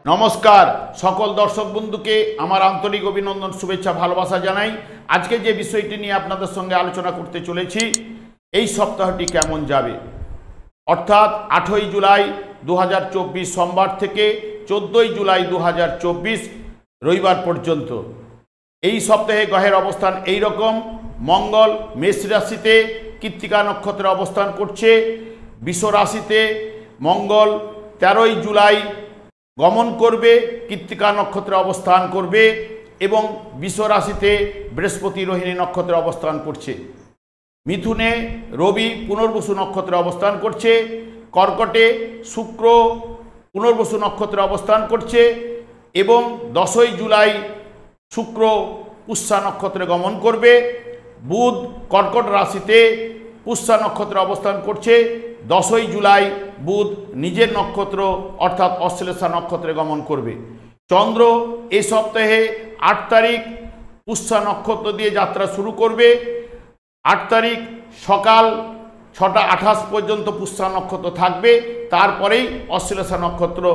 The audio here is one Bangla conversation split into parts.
নমস্কার সকল দর্শক বন্ধুকে আমার আন্তরিক অভিনন্দন, শুভেচ্ছা, ভালোবাসা জানাই। আজকে যে বিষয়টি নিয়ে আপনাদের সঙ্গে আলোচনা করতে চলেছি, এই সপ্তাহটি কেমন যাবে, অর্থাৎ 8ই জুলাই 2024 সোমবার থেকে 14ই জুলাই 2024 রবিবার পর্যন্ত। এই সপ্তাহে গ্রহের অবস্থান এই রকম: মঙ্গল মেষ রাশিতে কৃত্তিকা নক্ষত্রে অবস্থান করছে, বৃষ রাশিতে মঙ্গল 13ই জুলাই গমন করবে, কৃত্তিকা নক্ষত্রে অবস্থান করবে, এবং বৃষ রাশিতে বৃহস্পতি রোহিণী নক্ষত্রে অবস্থান করছে। মিথুনে রবি পুনর্বসু নক্ষত্রে অবস্থান করছে, কর্কটে শুক্র পুনর্বসু নক্ষত্রে অবস্থান করছে, এবং 10ই জুলাই শুক্র পুষ্যা নক্ষত্রে গমন করবে। বুধ কর্কট রাশিতে পুষ্যা নক্ষত্রে অবস্থান করছে, 10ই জুলাই বুধ নিজের নক্ষত্র অর্থাৎ অশ্লেষা নক্ষত্রে গমন করবে। চন্দ্র এই সপ্তাহে 8 তারিখ পুষ্যা নক্ষত্র দিয়ে যাত্রা শুরু করবে। 8 তারিখ সকাল 6টা 28 পর্যন্ত পুষ্যা নক্ষত্র থাকবে, তারপরেই অশ্লেষা নক্ষত্র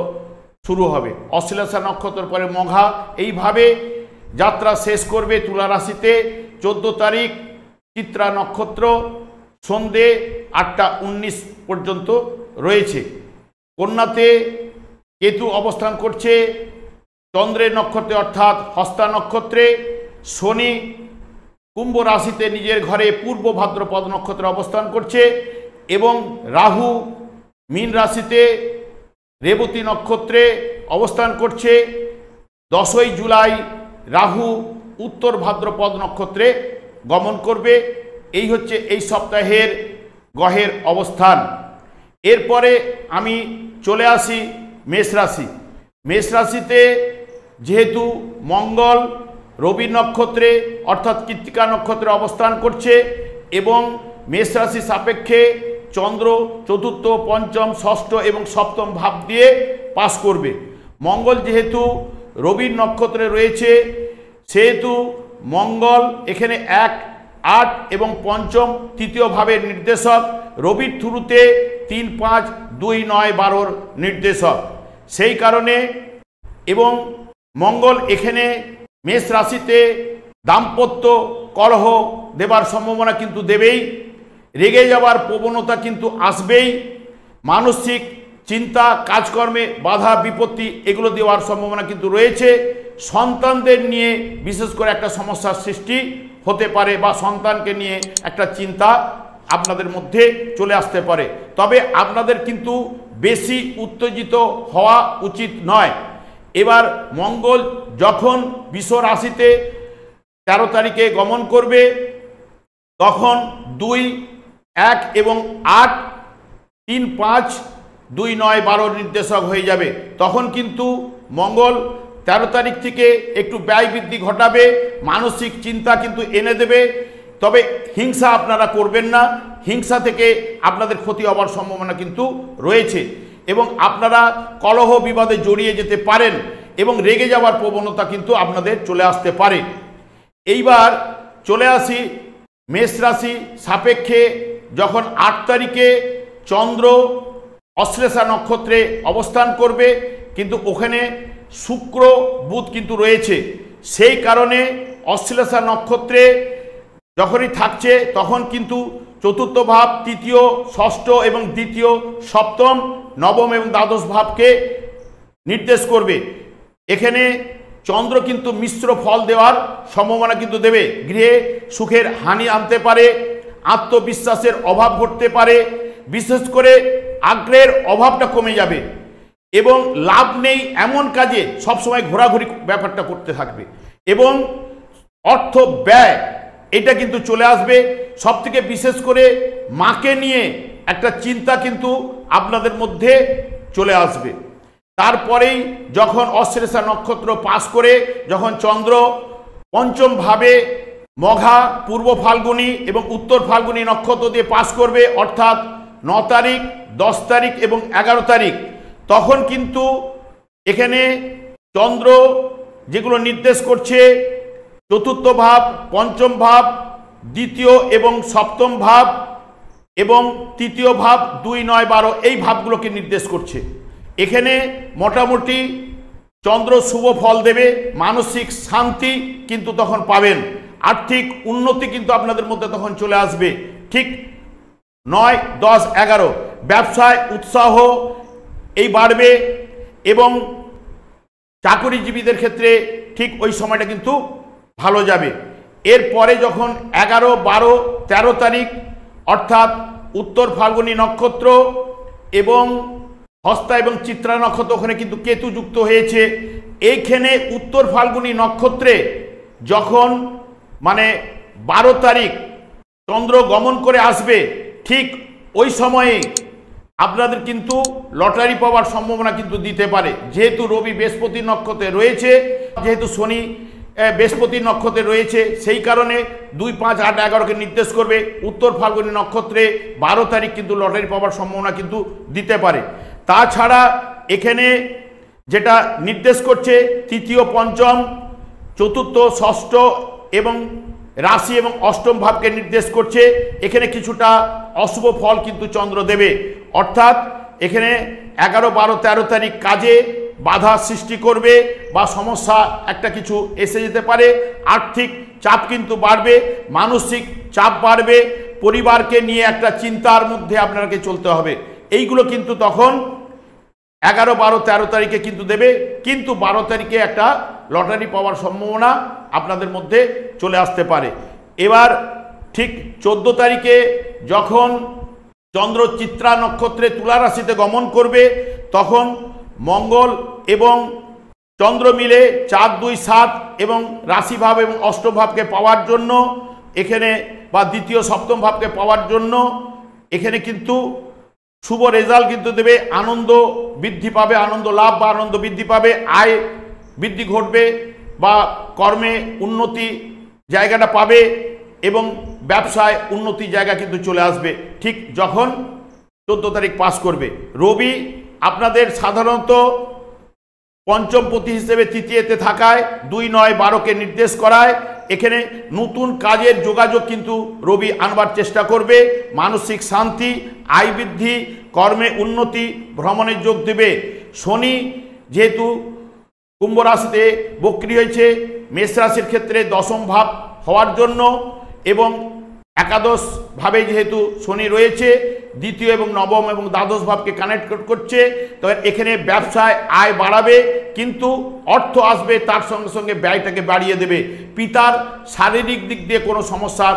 শুরু হবে। অশ্লেষা নক্ষত্রের পরে মঘা, এইভাবে যাত্রা শেষ করবে তুলা রাশিতে। 14 তারিখ চিত্রা নক্ষত্র সন্ধে 8টা 19 পর্যন্ত রয়েছে। কন্যাতে কেতু অবস্থান করছে চন্দ্রের নক্ষত্রে অর্থাৎ হস্তা নক্ষত্রে। শনি কুম্ভ রাশিতে নিজের ঘরে পূর্ব ভাদ্রপদ নক্ষত্রে অবস্থান করছে, এবং রাহু মীন রাশিতে রেবতী নক্ষত্রে অবস্থান করছে। 10ই জুলাই রাহু উত্তর ভাদ্রপদ নক্ষত্রে গমন করবে। এই হচ্ছে এই সপ্তাহের গ্রহের অবস্থান। এরপরে আমি চলে আসি মেষ রাশি। মেষ রাশিতে যেহেতু মঙ্গল রবি নক্ষত্রে অর্থাৎ কৃত্তিকা নক্ষত্রে অবস্থান করছে, এবং মেষ রাশি সাপেক্ষে চন্দ্র চতুর্থ, পঞ্চম, ষষ্ঠ এবং সপ্তম ভাব দিয়ে পাস করবে। মঙ্গল যেহেতু রবির নক্ষত্রে রয়েছে, সেহেতু মঙ্গল এখানে 1, 8 এবং পঞ্চম তৃতীয় ভাবের নির্দেশক, রবির থ্রুতে 3, 5, 2, 9, 12 নির্দেশক। সেই কারণে এবং মঙ্গল এখানে মেষ রাশিতে দাম্পত্য কলহ দেবার সম্ভাবনা কিন্তু দেবেই, রেগে যাওয়ার প্রবণতা কিন্তু আসবেই, মানসিক চিন্তা, কাজকর্মে বাধা বিপত্তি এগুলো দেওয়ার সম্ভাবনা কিন্তু রয়েছে। সন্তানদের নিয়ে বিশেষ করে একটা সমস্যার সৃষ্টি হতে পারে, বা সন্তানকে নিয়ে একটা চিন্তা আপনাদের মধ্যে চলে আসতে পারে। তবে আপনাদের কিন্তু বেশি উত্তেজিত হওয়া উচিত নয়। এবার মঙ্গল যখন বৃষ রাশিতে 13 তারিখে গমন করবে, তখন 2, 1 এবং 8, 3, 5, 2, 9, 12 নির্দেশক হয়ে যাবে। তখন কিন্তু মঙ্গল 13 তারিখ থেকে একটু ব্যয় বৃদ্ধি ঘটাবে, মানসিক চিন্তা কিন্তু এনে দেবে। তবে হিংসা আপনারা করবেন না, হিংসা থেকে আপনাদের ক্ষতি হওয়ার সম্ভাবনা কিন্তু রয়েছে, এবং আপনারা কলহ বিবাদে জড়িয়ে যেতে পারেন, এবং রেগে যাওয়ার প্রবণতা কিন্তু আপনাদের চলে আসতে পারে। এইবার চলে আসি মেষ রাশি সাপেক্ষে যখন 8 তারিখে চন্দ্র অশ্লেষা নক্ষত্রে অবস্থান করবে, কিন্তু ওখানে শুক্র বুধ কিন্তু রয়েছে। সেই কারণে অশ্লেষা নক্ষত্রে যখনই থাকছে তখন কিন্তু চতুর্থ ভাব, তৃতীয়, ষষ্ঠ এবং দ্বিতীয়, সপ্তম, নবম এবং দ্বাদশ ভাবকে নির্দেশ করবে। এখানে চন্দ্র কিন্তু মিশ্র ফল দেওয়ার সম্ভাবনা কিন্তু দেবে। গৃহে সুখের হানি আনতে পারে, আত্মবিশ্বাসের অভাব ঘটতে পারে, বিশেষ করে আগ্রহের অভাবটা কমে যাবে, এবং লাভ নেই এমন কাজে সবসময় ঘোরাঘুরি ব্যাপারটা করতে থাকবে, এবং অর্থ ব্যয় এটা কিন্তু চলে আসবে। সবথেকে বিশেষ করে মাকে নিয়ে একটা চিন্তা কিন্তু আপনাদের মধ্যে চলে আসবে। তারপরেই যখন অশ্লেষা নক্ষত্র পাস করে যখন চন্দ্র পঞ্চম ভাবে মঘা, পূর্ব ফাল্গুনী এবং উত্তর ফাল্গুনী নক্ষত্র দিয়ে পাস করবে, অর্থাৎ 9 তারিখ, 10 তারিখ এবং 11 তারিখ, তখন কিন্তু এখানে চন্দ্র যেগুলো নির্দেশ করছে চতুর্থ ভাব, পঞ্চম ভাব, দ্বিতীয় এবং সপ্তম ভাব এবং তৃতীয় ভাব 2, 9, 12 এই ভাবগুলোকে নির্দেশ করছে। এখানে মোটামুটি চন্দ্র শুভ ফল দেবে, মানসিক শান্তি কিন্তু তখন পাবেন, আর্থিক উন্নতি কিন্তু আপনাদের মধ্যে তখন চলে আসবে। ঠিক 9, 10, 11 ব্যবসায় উৎসাহ এই বাড়বে এবং চাকরিজীবীদের ক্ষেত্রে ঠিক ওই সময়টা কিন্তু ভালো যাবে। এরপরে যখন 11, 12, 13 তারিখ অর্থাৎ উত্তর ফাল্গুনী নক্ষত্র এবং হস্তা এবং চিত্রা নক্ষত্র, ওখানে কিন্তু কেতু যুক্ত হয়েছে। এইখানে উত্তর ফাল্গুনী নক্ষত্রে যখন 12 তারিখ চন্দ্র গমন করে আসবে, ঠিক ওই সময়ে আপনাদের কিন্তু লটারি পাওয়ার সম্ভাবনা কিন্তু দিতে পারে। যেহেতু রবি বৃহস্পতি নক্ষত্রে রয়েছে, যেহেতু শনি বৃহস্পতি নক্ষত্রে রয়েছে, সেই কারণে 2, 5, 8, 11কে নির্দেশ করবে। উত্তর ফাল্গুনী নক্ষত্রে 12 তারিখ কিন্তু লটারি পাওয়ার সম্ভাবনা কিন্তু দিতে পারে। তাছাড়া এখানে যেটা নির্দেশ করছে তৃতীয়, পঞ্চম, চতুর্থ, ষষ্ঠ এবং রাশি এবং অষ্টম ভাবকে নির্দেশ করছে। এখানে কিছুটা অশুভ ফল কিন্তু চন্দ্র দেবে, অর্থাৎ এখানে 11, 12, 13 তারিখ কাজে বাধা সৃষ্টি করবে বা সমস্যা একটা কিছু এসে যেতে পারে। আর্থিক চাপ কিন্তু বাড়বে, মানসিক চাপ বাড়বে, পরিবারকে নিয়ে একটা চিন্তার মধ্যে আপনাকে চলতে হবে। এইগুলো কিন্তু তখন 11, 12, 13 তারিখে কিন্তু দেবে, কিন্তু 12 তারিখে একটা লটারি পাওয়ার সম্ভাবনা আপনাদের মধ্যে চলে আসতে পারে। এবার ঠিক 14 তারিখে যখন চন্দ্র চিত্রা নক্ষত্রে তুলা রাশিতে গমন করবে, তখন মঙ্গল এবং চন্দ্র মিলে 4, 2, 7 এবং রাশিভাব এবং অষ্টম ভাবকে পাওয়ার জন্য এখানে বা দ্বিতীয়, সপ্তম ভাবকে পাওয়ার জন্য এখানে কিন্তু শুভ রেজাল্ট কিন্তু দেবে। আনন্দ বৃদ্ধি পাবে, আনন্দ লাভ বা আনন্দ বৃদ্ধি পাবে, আয় বৃদ্ধি ঘটবে বা কর্মে উন্নতি জায়গাটা পাবে এবং ব্যবসায় উন্নতি জায়গা কিন্তু চলে আসবে ঠিক যখন 14 তারিখ পাস করবে। রবি আপনাদের সাধারণত পঞ্চম পতি হিসেবে তৃতীয়তে থাকায় 2, 9, 12কে নির্দেশ করায়। এখানে নতুন কাজের যোগাযোগ কিন্তু রবি আনবার চেষ্টা করবে, মানসিক শান্তি, আয় বৃদ্ধি, কর্মে উন্নতি, ভ্রমণের যোগ দেবে। শনি যেহেতু কুম্ভ রাশিতে বক্রী হয়েছে, মেষ রাশির ক্ষেত্রে দশম ভাব হওয়ার জন্য এবং একাদশ ভাবে যেহেতু শনি রয়েছে, দ্বিতীয় এবং নবম এবং দ্বাদশ ভাবকে কানেক্ট করছে, তবে এখানে ব্যবসায় আয় বাড়াবে, কিন্তু অর্থ আসবে তার সঙ্গে সঙ্গে ব্যয়টাকে বাড়িয়ে দেবে। পিতার শারীরিক দিক দিয়ে কোনো সমস্যার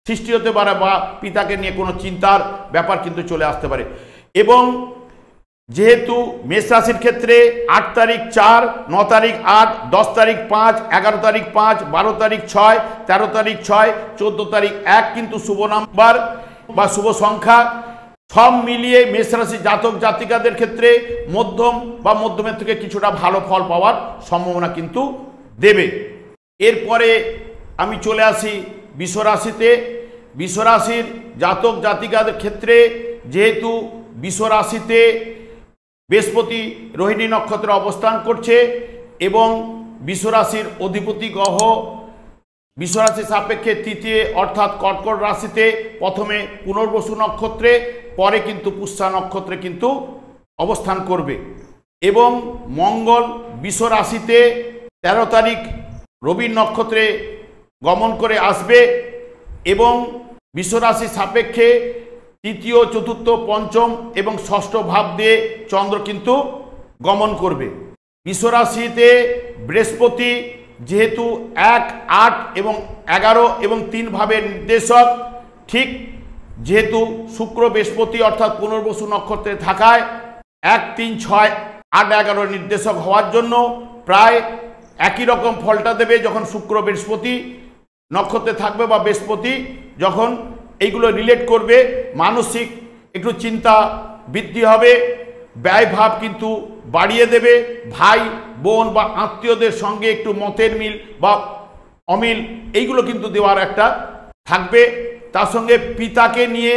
সৃষ্টি হতে পারে বা পিতাকে নিয়ে কোনো চিন্তার ব্যাপার কিন্তু চলে আসতে পারে। এবং যেহেতু মেষ রাশির ক্ষেত্রে 8 তারিখ 4, 9 তারিখ 8, 10 তারিখ 5, 11 তারিখ 5, 12 তারিখ 6, 13 তারিখ 6, 14 তারিখ 1 কিন্তু শুভ নাম্বার বা শুভ সংখ্যা, সব মিলিয়ে মেষ রাশি জাতক জাতিকাদের ক্ষেত্রে মধ্যম বা মধ্যমের থেকে কিছুটা ভালো ফল পাওয়ার সম্ভাবনা কিন্তু দেবে। এরপরে আমি চলে আসি বৃষ রাশিতে। বৃষ রাশির জাতক জাতিকাদের ক্ষেত্রে যেহেতু বৃষ রাশিতে বৃহস্পতি রোহিণী নক্ষত্রে অবস্থান করছে এবং বৃষ রাশির অধিপতি গ্রহ বৃষ রাশির সাপেক্ষে তৃতীয় অর্থাৎ কর্কট রাশিতে প্রথমে পুনর্বসু নক্ষত্রে, পরে কিন্তু পুষ্যা নক্ষত্রে কিন্তু অবস্থান করবে এবং মঙ্গল বৃষ রাশিতে 13 তারিখ রবি নক্ষত্রে গমন করে আসবে এবং বৃষ রাশির সাপেক্ষে তৃতীয়, চতুর্থ, পঞ্চম এবং ষষ্ঠ ভাব দিয়ে চন্দ্র কিন্তু গমন করবে। বৃষ রাশিতে বৃহস্পতি যেহেতু 1, 8 এবং 11 এবং 3 ভাবের নির্দেশক, ঠিক যেহেতু শুক্র বৃহস্পতি অর্থাৎ পুনর্বসু নক্ষত্রে থাকায় 1, 3, 6, 8, 11 নির্দেশক হওয়ার জন্য প্রায় একই রকম ফলটা দেবে যখন শুক্র বৃহস্পতি নক্ষত্রে থাকবে বা বৃহস্পতি যখন এইগুলো রিলেট করবে। মানসিক একটু চিন্তা বৃদ্ধি হবে, ব্যয়ভাব কিন্তু বাড়িয়ে দেবে, ভাই বোন বা আত্মীয়দের সঙ্গে একটু মতের মিল বা অমিল এইগুলো কিন্তু দেওয়ার একটা থাকবে। তার সঙ্গে পিতাকে নিয়ে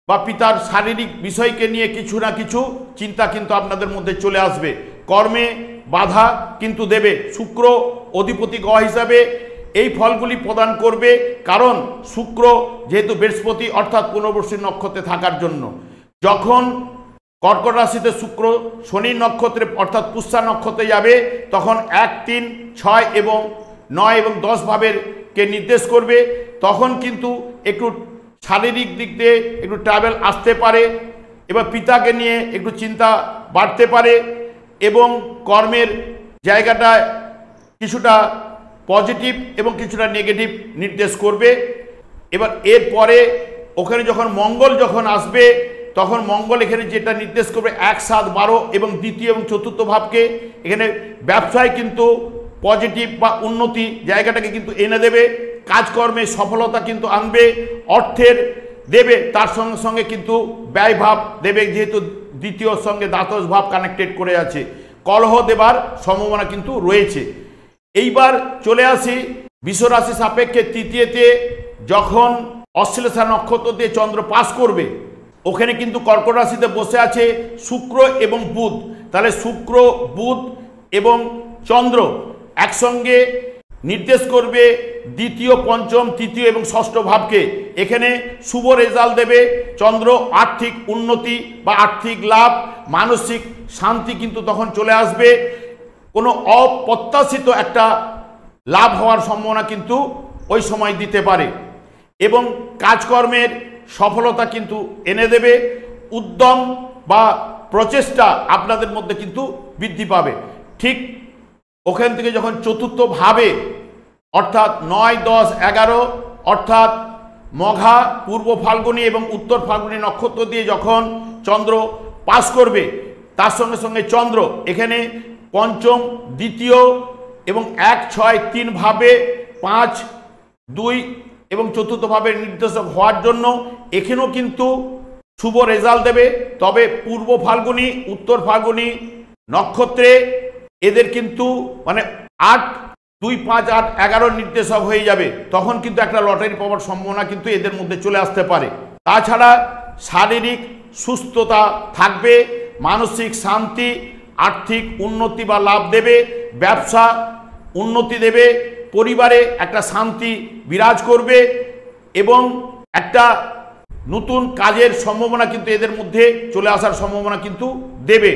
বা পিতার শারীরিক বিষয়কে নিয়ে কিছু না কিছু চিন্তা কিন্তু আপনাদের মধ্যে চলে আসবে। কর্মে বাধা কিন্তু দেবে। শুক্র অধিপতি গ্রহ হিসাবে এই ফলগুলি প্রদান করবে, কারণ শুক্র যেহেতু বৃহস্পতি অর্থাৎ পুনর্বসু নক্ষত্রে থাকার জন্য যখন কর্কট রাশিতে শুক্র শনির নক্ষত্রে অর্থাৎ পুষ্যা নক্ষত্রে যাবে, তখন 1, 3, 6 এবং 9 এবং 10 ভাবের কে নির্দেশ করবে। তখন কিন্তু একটু শারীরিক দিক দিয়ে একটু ট্রাভেল আসতে পারে, এবার পিতাকে নিয়ে একটু চিন্তা বাড়তে পারে এবং কর্মের জায়গাটায় কিছুটা পজিটিভ এবং কিছুটা নেগেটিভ নির্দেশ করবে। এবার এরপরে ওখানে যখন মঙ্গল যখন আসবে, তখন মঙ্গল এখানে যেটা নির্দেশ করবে 1, 7, 12 এবং দ্বিতীয় এবং চতুর্থ ভাবকে, এখানে ব্যবসায় কিন্তু পজিটিভ বা উন্নতি জায়গাটাকে কিন্তু এনে দেবে, কাজকর্মে সফলতা কিন্তু আনবে, অর্থের দেবে, তার সঙ্গে সঙ্গে কিন্তু ব্যয় ভাব দেবে, যেহেতু দ্বিতীয় সঙ্গে দ্বাদশ ভাব কানেক্টেড করে আছে, কলহ দেবার সম্ভাবনা কিন্তু রয়েছে। এইবার চলে আসি বিশ্বরাশি সাপেক্ষে তৃতীয়তে যখন অশ্লেষা নক্ষত্র দিয়ে চন্দ্র পাস করবে, ওখানে কিন্তু কর্কট রাশিতে বসে আছে শুক্র এবং বুধ। তাহলে শুক্র, বুধ এবং চন্দ্র একসঙ্গে নির্দেশ করবে দ্বিতীয়, পঞ্চম, তৃতীয় এবং ষষ্ঠ ভাবকে। এখানে শুভ রেজাল্ট দেবে চন্দ্র, আর্থিক উন্নতি বা আর্থিক লাভ, মানসিক শান্তি কিন্তু তখন চলে আসবে, কোনো অপ্রত্যাশিত একটা লাভ হওয়ার সম্ভাবনা কিন্তু ওই সময় দিতে পারে এবং কাজকর্মের সফলতা কিন্তু এনে দেবে, উদ্যম বা প্রচেষ্টা আপনাদের মধ্যে কিন্তু বৃদ্ধি পাবে। ঠিক ওখান থেকে যখন চতুর্থ ভাবে অর্থাৎ 9, 10, 11 অর্থাৎ মঘা, পূর্ব ফাল্গুনী এবং উত্তর ফাল্গুনী নক্ষত্র দিয়ে যখন চন্দ্র পাস করবে, তার সঙ্গে সঙ্গে চন্দ্র এখানে পঞ্চম, দ্বিতীয় এবং 1, 6, 3 ভাবে 5, 2 এবং চতুর্থ ভাবের নির্দেশক হওয়ার জন্য এখানেও কিন্তু শুভ রেজাল্ট দেবে। তবে পূর্ব ফাল্গুনী, উত্তর ফাল্গুনী নক্ষত্রে এদের কিন্তু মানে 8, 2, 5, 8, 11 নির্দেশক হয়ে যাবে, তখন কিন্তু একটা লটারি পাওয়ার সম্ভাবনা কিন্তু এদের মধ্যে চলে আসতে পারে। তাছাড়া শারীরিক সুস্থতা থাকবে, মানসিক শান্তি, আর্থিক উন্নতি বা লাভ দেবে, ব্যবসা উন্নতি দেবে, পরিবারে একটা শান্তি বিরাজ করবে এবং একটা নতুন কাজের সম্ভাবনা কিন্তু এদের মধ্যে চলে আসার সম্ভাবনা কিন্তু দেবে।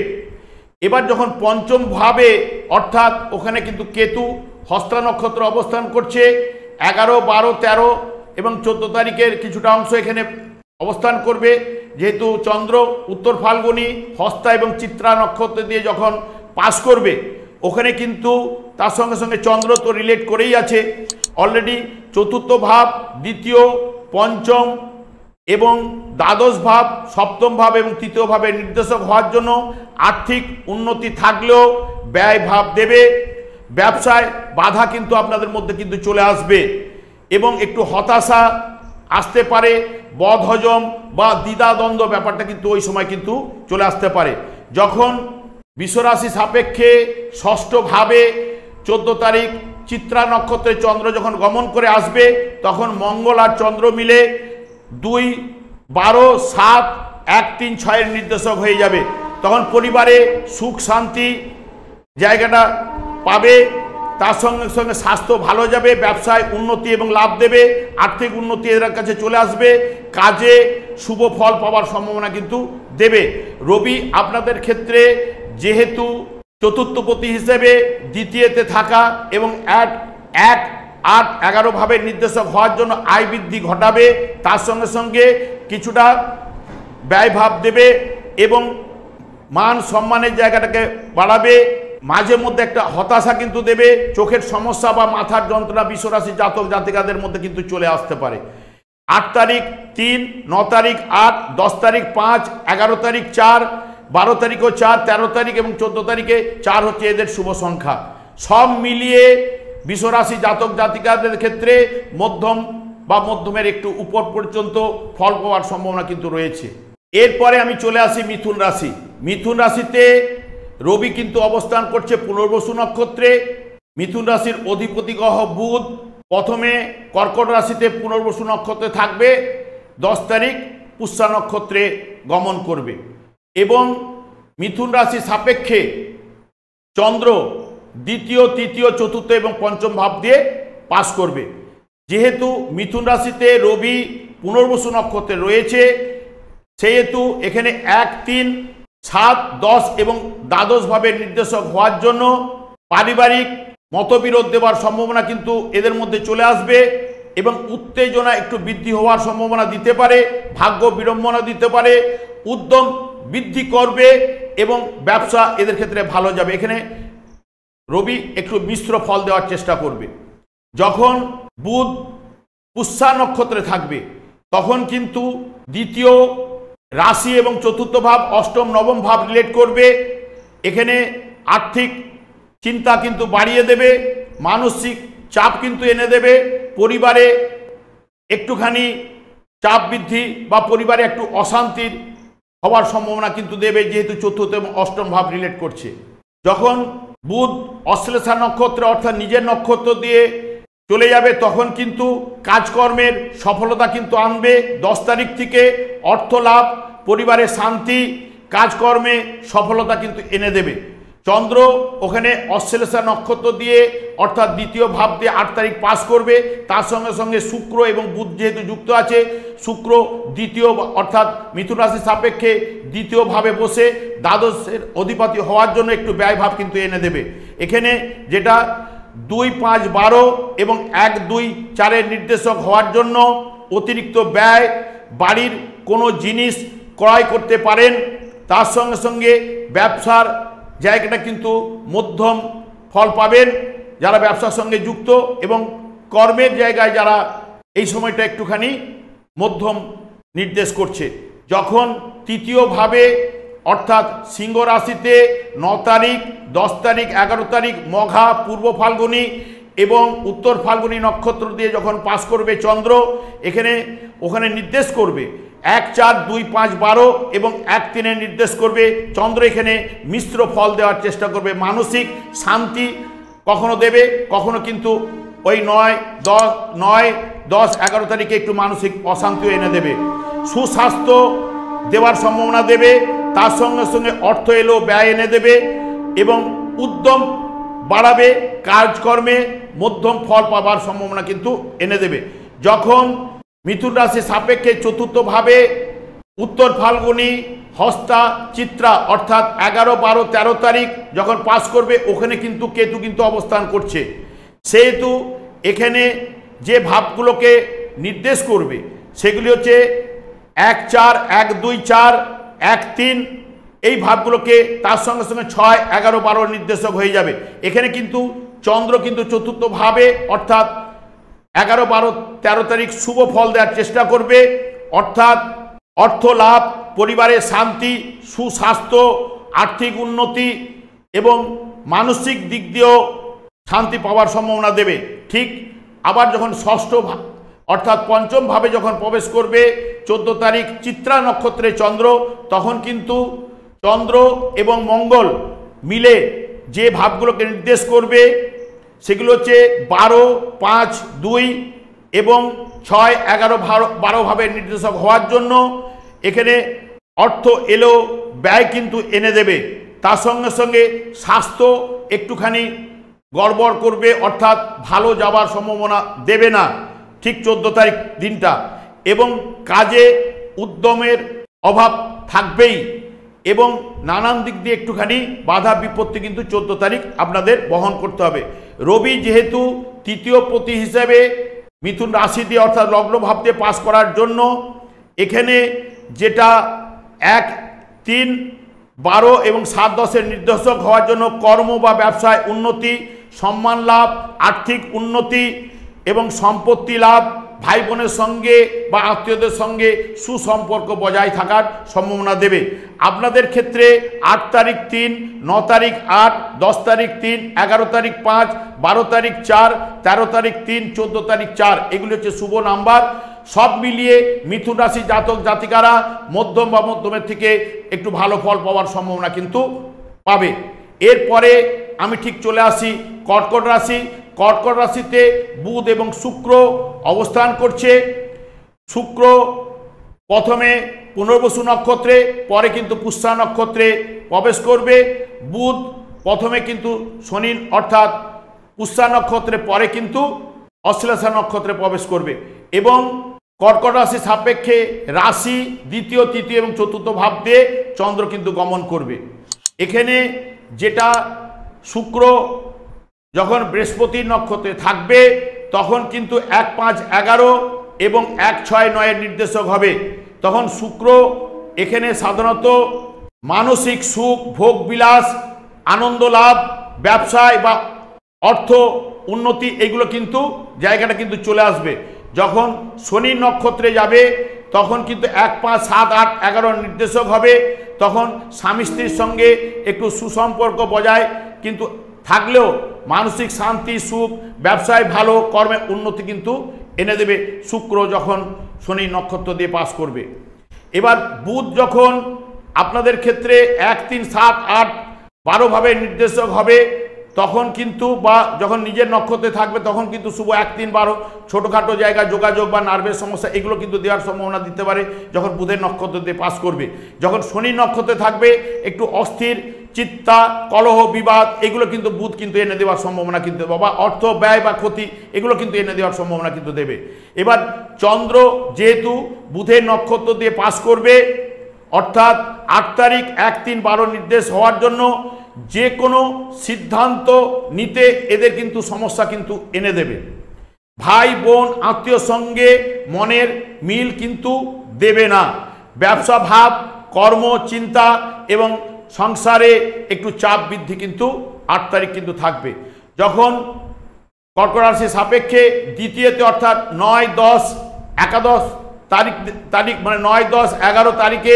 এবার যখন পঞ্চম ভাবে অর্থাৎ ওখানে কিন্তু কেতু হস্তা নক্ষত্র অবস্থান করছে, 11, 12, 13 এবং 14 তারিখের কিছুটা অংশ এখানে অবস্থান করবে, যেহেতু চন্দ্র উত্তর ফাল্গুনী, হস্তা এবং চিত্রা নক্ষত্র দিয়ে যখন পাস করবে, ওখানে কিন্তু তার সঙ্গে সঙ্গে চন্দ্র তো রিলেট করেই আছে অলরেডি, চতুর্থ ভাব, দ্বিতীয়, পঞ্চম এবং দ্বাদশ ভাব, সপ্তম ভাব এবং তৃতীয় ভাবের নির্দেশক হওয়ার জন্য আর্থিক উন্নতি থাকলেও ব্যয় ভাব দেবে, ব্যবসায় বাধা কিন্তু আপনাদের মধ্যে কিন্তু চলে আসবে এবং একটু হতাশা আসতে পারে, বদহজম বা দ্বিধাদ্বন্দ্ব ব্যাপারটা কিন্তু ওই সময় কিন্তু চলে আসতে পারে। যখন বিশ্বরাশি সাপেক্ষে ষষ্ঠ ভাবে 14 তারিখ চিত্রা নক্ষত্রে চন্দ্র যখন গমন করে আসবে, তখন মঙ্গল আর চন্দ্র মিলে 2, 12, 7, 1, 3, 6 এর নির্দেশক হয়ে যাবে, তখন পরিবারে সুখ শান্তি জায়গাটা পাবে, তার সঙ্গে সঙ্গে স্বাস্থ্য ভালো যাবে, ব্যবসায় উন্নতি এবং লাভ দেবে, আর্থিক উন্নতি এদের কাছে চলে আসবে, কাজে শুভ ফল পাওয়ার সম্ভাবনা কিন্তু দেবে। রবি আপনাদের ক্ষেত্রে যেহেতু চতুর্থপতি হিসেবে দ্বিতীয়তে থাকা এবং 1, 8, 11 ভাবের নির্দেশক হওয়ার জন্য আয় বৃদ্ধি ঘটাবে, তার সঙ্গে সঙ্গে কিছুটা ব্যয় ভাব দেবে এবং মান সম্মানের জায়গাটাকে বাড়াবে, মাঝে মধ্যে একটা হতাশা কিন্তু দেবে, চোখের সমস্যা বা মাথার যন্ত্রণা বিশ্বরাশি জাতক জাতিকাদের মধ্যে কিন্তু চলে আসতে পারে। 8 তারিখ 3, 9 তারিখ 8, 10 তারিখ 5, 11 তারিখ 4, 12 তারিখও 4, 13 তারিখ এবং 14 তারিখে 4 হচ্ছে এদের শুভ সংখ্যা। সব মিলিয়ে বিশ্বরাশি জাতক জাতিকাদের ক্ষেত্রে মধ্যম বা মধ্যমের একটু উপর পর্যন্ত ফল পাওয়ার সম্ভাবনা কিন্তু রয়েছে। এরপরে আমি চলে আসি মিথুন রাশি। মিথুন রাশিতে রবি কিন্তু অবস্থান করছে পুনর্বসু নক্ষত্রে। মিথুন রাশির অধিপতি গ্রহ বুধ প্রথমে কর্কট রাশিতে পুনর্বসু নক্ষত্রে থাকবে, 10 তারিখ পুষ্যা নক্ষত্রে গমন করবে এবং মিথুন রাশি সাপেক্ষে চন্দ্র দ্বিতীয়, তৃতীয়, চতুর্থ এবং পঞ্চম ভাব দিয়ে পাস করবে। যেহেতু মিথুন রাশিতে রবি পুনর্বসু নক্ষত্রে রয়েছে, সেহেতু এখানে 1, 3 7, 10 এবং দ্বাদশ ভাবের নির্দেশক হওয়ার জন্য পারিবারিক মতবিরোধ দেওয়ার সম্ভাবনা কিন্তু এদের মধ্যে চলে আসবে এবং উত্তেজনা একটু বৃদ্ধি হওয়ার সম্ভাবনা দিতে পারে, ভাগ্য বিড়ম্বনা দিতে পারে, উদ্যম বৃদ্ধি করবে এবং ব্যবসা এদের ক্ষেত্রে ভালো যাবে। এখানে রবি একটু মিশ্র ফল দেওয়ার চেষ্টা করবে। যখন বুধ পুষ্যা নক্ষত্রে থাকবে তখন কিন্তু দ্বিতীয় রাশি এবং চতুর্থ ভাব, অষ্টম নবম ভাব রিলেট করবে। এখানে আর্থিক চিন্তা কিন্তু বাড়িয়ে দেবে, মানসিক চাপ কিন্তু এনে দেবে, পরিবারে একটুখানি চাপ বৃদ্ধি বা পরিবারে একটু অশান্তির হওয়ার সম্ভাবনা কিন্তু দেবে, যেহেতু চতুর্থ এবং অষ্টম ভাব রিলেট করছে। যখন বুধ অশ্লেষা নক্ষত্রে অর্থাৎ নিজের নক্ষত্র দিয়ে চলে যাবে তখন কিন্তু কাজকর্মের সফলতা কিন্তু আনবে। 10 তারিখ থেকে অর্থ লাভ, পরিবারের শান্তি, কাজকর্মে সফলতা কিন্তু এনে দেবে। চন্দ্র ওখানে অশ্লেষা নক্ষত্র দিয়ে অর্থাৎ দ্বিতীয় ভাব দিয়ে 8 তারিখ পাস করবে। তার সঙ্গে সঙ্গে শুক্র এবং বুধ যেহেতু যুক্ত আছে, শুক্র দ্বিতীয় অর্থাৎ মিথুন রাশির সাপেক্ষে দ্বিতীয় ভাবে বসে দ্বাদশের অধিপতি হওয়ার জন্য একটু ব্যয় ভাব কিন্তু এনে দেবে। এখানে যেটা 2, 5, 12 এবং 1, 2, 4 নির্দেশক হওয়ার জন্য অতিরিক্ত ব্যয়, বাড়ির কোনো জিনিস ক্রয় করতে পারেন। তার সঙ্গে সঙ্গে ব্যবসার জায়গাটা কিন্তু মধ্যম ফল পাবেন যারা ব্যবসার সঙ্গে যুক্ত, এবং কর্মের জায়গায় যারা এই সময়টা একটুখানি মধ্যম নির্দেশ করছে। যখন তৃতীয়ভাবে অর্থাৎ সিংহ রাশিতে 9 তারিখ, 10 তারিখ, 11 তারিখ মঘা, পূর্ব ফাল্গুনী এবং উত্তর ফাল্গুনী নক্ষত্র দিয়ে যখন পাস করবে চন্দ্র, ওখানে নির্দেশ করবে 1, 4, 2, 5, 12 এবং 1, 3 নির্দেশ করবে। চন্দ্র এখানে মিশ্র ফল দেওয়ার চেষ্টা করবে, মানসিক শান্তি কখনো দেবে, কখনো কিন্তু ওই 9, 10, 11 তারিখে একটু মানসিক অশান্তিও এনে দেবে। সুস্বাস্থ্য দেওয়ার সম্ভাবনা দেবে, তার সঙ্গে সঙ্গে অর্থ এলেও ব্যয় এনে দেবে এবং উদ্যম বাড়াবে, কাজকর্মে মধ্যম ফল পাবার সম্ভাবনা কিন্তু এনে দেবে। যখন মিথুন রাশি সাপেক্ষে চতুর্থভাবে উত্তর ফাল্গুনী, হস্তা, চিত্রা অর্থাৎ 11, 12, 13 তারিখ যখন পাস করবে ওখানে কিন্তু কেতু কিন্তু অবস্থান করছে। সেহেতু এখানে যে ভাবগুলোকে নির্দেশ করবে সেগুলি হচ্ছে 1, 4, 1, 2, 4, 1, 3 এই ভাবগুলোকে, তার সঙ্গে সঙ্গে 6, 11, 12 নির্দেশক হয়ে যাবে। এখানে কিন্তু চন্দ্র কিন্তু চতুর্থভাবে অর্থাৎ 11, 12, 13 তারিখ শুভ ফল দেওয়ার চেষ্টা করবে, অর্থাৎ অর্থ লাভ, পরিবারের শান্তি, সুস্বাস্থ্য, আর্থিক উন্নতি এবং মানসিক দিক দিয়েও শান্তি পাওয়ার সম্ভাবনা দেবে। ঠিক আবার যখন ষষ্ঠ অর্থাৎ পঞ্চম ভাবে যখন প্রবেশ করবে 14 তারিখ চিত্রা নক্ষত্রে চন্দ্র, তখন কিন্তু চন্দ্র এবং মঙ্গল মিলে যে ভাবগুলোকে নির্দেশ করবে সেগুলো হচ্ছে 12, 5, 2 এবং 6, 11, 12 ভাবের নির্দেশক হওয়ার জন্য এখানে অর্থ এলেও ব্যয় কিন্তু এনে দেবে। তার সঙ্গে সঙ্গে স্বাস্থ্য একটুখানি গড়বড় করবে, অর্থাৎ ভালো যাবার সম্ভাবনা দেবে না ঠিক 14 তারিখ দিনটা, এবং কাজে উদ্যমের অভাব থাকবেই এবং নানান দিক দিয়ে একটুখানি বাধা বিপত্তি কিন্তু 14 তারিখ আপনাদের বহন করতে হবে। রবি যেহেতু তৃতীয় পতি হিসেবে মিথুন রাশি দিয়ে অর্থাৎ লগ্ন ভাব দিয়ে পাস করার জন্য এখানে যেটা 1, 3, 12 এবং 7, 10 নির্দেশক হওয়ার জন্য কর্ম বা ব্যবসায় উন্নতি, সম্মান লাভ, আর্থিক উন্নতি এবং সম্পত্তি লাভ, ভাই বোনের সঙ্গে বা আত্মীয়দের সঙ্গে সুসম্পর্ক বজায় থাকার সম্ভাবনা দেবে। আপনাদের ক্ষেত্রে 8 তারিখ 3, 9 তারিখ 8, 10 তারিখ 3, 11 তারিখ 5, 12 তারিখ 4, 13 তারিখ 3, 14 তারিখ 4 এগুলি হচ্ছে শুভ নাম্বার। সব মিলিয়ে মিথুন রাশি জাতক জাতিকারা মধ্যম বা মধ্যমের থেকে একটু ভালো ফল পাওয়ার সম্ভাবনা কিন্তু পাবে। এরপরে আমি ঠিক চলে আসি কর্কট রাশি। কর্কট রাশিতে বুধ এবং শুক্র অবস্থান করছে। শুক্র প্রথমে পুনর্বসু নক্ষত্রে, পরে কিন্তু পুষ্যা নক্ষত্রে প্রবেশ করবে। বুধ প্রথমে কিন্তু শনি অর্থাৎ পুষ্যা নক্ষত্রে, পরে কিন্তু অশ্লেষা নক্ষত্রে প্রবেশ করবে এবং কর্কট রাশি সাপেক্ষে রাশি দ্বিতীয় তৃতীয় এবং চতুর্থ ভাব দিয়ে চন্দ্র কিন্তু গমন করবে। এখানে যেটা শুক্র যখন বৃহস্পতির নক্ষত্রে থাকবে তখন কিন্তু 1, 5, 11 এবং 1, 6, 9 নির্দেশক হবে। তখন শুক্র এখানে সাধারণত মানসিক সুখ, ভোগ বিলাস, আনন্দ লাভ, ব্যবসায় বা অর্থ উন্নতি এগুলো কিন্তু জায়গাটা কিন্তু চলে আসবে। যখন শনির নক্ষত্রে যাবে তখন কিন্তু 1, 5, 7, 8, 11 নির্দেশক হবে। তখন স্বামী স্ত্রীর সঙ্গে একটু সুসম্পর্ক বজায় কিন্তু থাকলেও মানসিক শান্তি, সুখ, ব্যবসায় ভালো, কর্মে উন্নতি কিন্তু এনে দেবে শুক্র যখন শনি নক্ষত্র দিয়ে পাস করবে। এবার বুধ যখন আপনাদের ক্ষেত্রে 1, 3, 7, 8, 12 ভাবে নির্দেশক হবে তখন কিন্তু বা যখন নিজের নক্ষত্রে থাকবে তখন কিন্তু শুভ 1, 3, 12 ছোটোখাটো জায়গা যোগাযোগ বা নার্ভের সমস্যা এগুলো কিন্তু দেওয়ার সম্ভাবনা দিতে পারে যখন বুধের নক্ষত্র দিয়ে পাস করবে। যখন শনির নক্ষত্রে থাকবে একটু অস্থির চিত্তা, কলহ, বিবাদ এগুলো কিন্তু বুধ কিন্তু এনে দেওয়ার সম্ভাবনা কিন্তু বা অর্থ ব্যয় বা ক্ষতি এগুলো কিন্তু এনে দেওয়ার সম্ভাবনা কিন্তু দেবে। এবার চন্দ্র যেহেতু বুধের নক্ষত্র দিয়ে পাস করবে অর্থাৎ 8 তারিখ 1, 3, 12 নির্দেশ হওয়ার জন্য যে কোনো সিদ্ধান্ত নিতে এদের কিন্তু সমস্যা কিন্তু এনে দেবে। ভাই বোন আত্মীয় সঙ্গে মনের মিল কিন্তু দেবে না। ব্যবসা ভাব, কর্ম চিন্তা এবং সংসারে একটু চাপ বৃদ্ধি কিন্তু 8 তারিখ কিন্তু থাকবে। যখন কর্কট রাশি সাপেক্ষে দ্বিতীয়তে অর্থাৎ 9, 10, 11 তারিখ মানে 9, 10, 11 তারিখে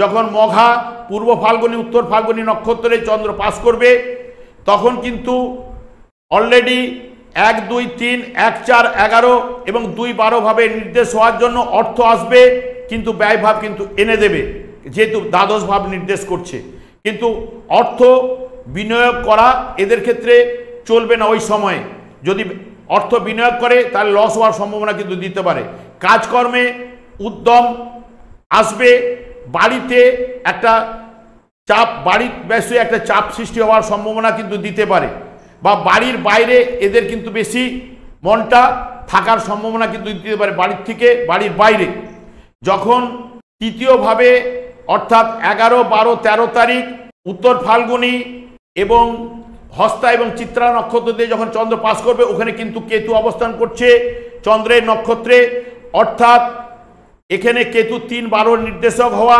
যখন মঘা, পূর্ব ফাল্গুনী, উত্তর ফাল্গুনী নক্ষত্রে চন্দ্র পাস করবে তখন কিন্তু অলরেডি 1, 2, 3, 1, 4, 11 এবং 2, 12 ভাবে নির্দেশ হওয়ার জন্য অর্থ আসবে কিন্তু ব্যয় ভাব কিন্তু এনে দেবে যেহেতু দ্বাদশ ভাব নির্দেশ করছে। কিন্তু অর্থ বিনিয়োগ করা এদের ক্ষেত্রে চলবে না। ওই সময়ে যদি অর্থ বিনিয়োগ করে তাহলে লস হওয়ার সম্ভাবনা কিন্তু দিতে পারে। কাজকর্মে উদ্যম আসবে, বাড়িতে একটা চাপ, বাড়ির বেশি একটা চাপ সৃষ্টি হওয়ার সম্ভাবনা কিন্তু দিতে পারে বা বাড়ির বাইরে এদের কিন্তু বেশি মনটা থাকার সম্ভাবনা কিন্তু দিতে পারে বাড়ির থেকে বাড়ির বাইরে। যখন তৃতীয়ভাবে অর্থাৎ 11, 12, 13 তারিখ উত্তর ফাল্গুনী এবং হস্তা এবং চিত্রা নক্ষত্র দিয়ে যখন চন্দ্র পাস করবে ওখানে কিন্তু কেতু অবস্থান করছে চন্দ্রের নক্ষত্রে অর্থাৎ এখানে কেতু 3, 12 নির্দেশক হওয়া,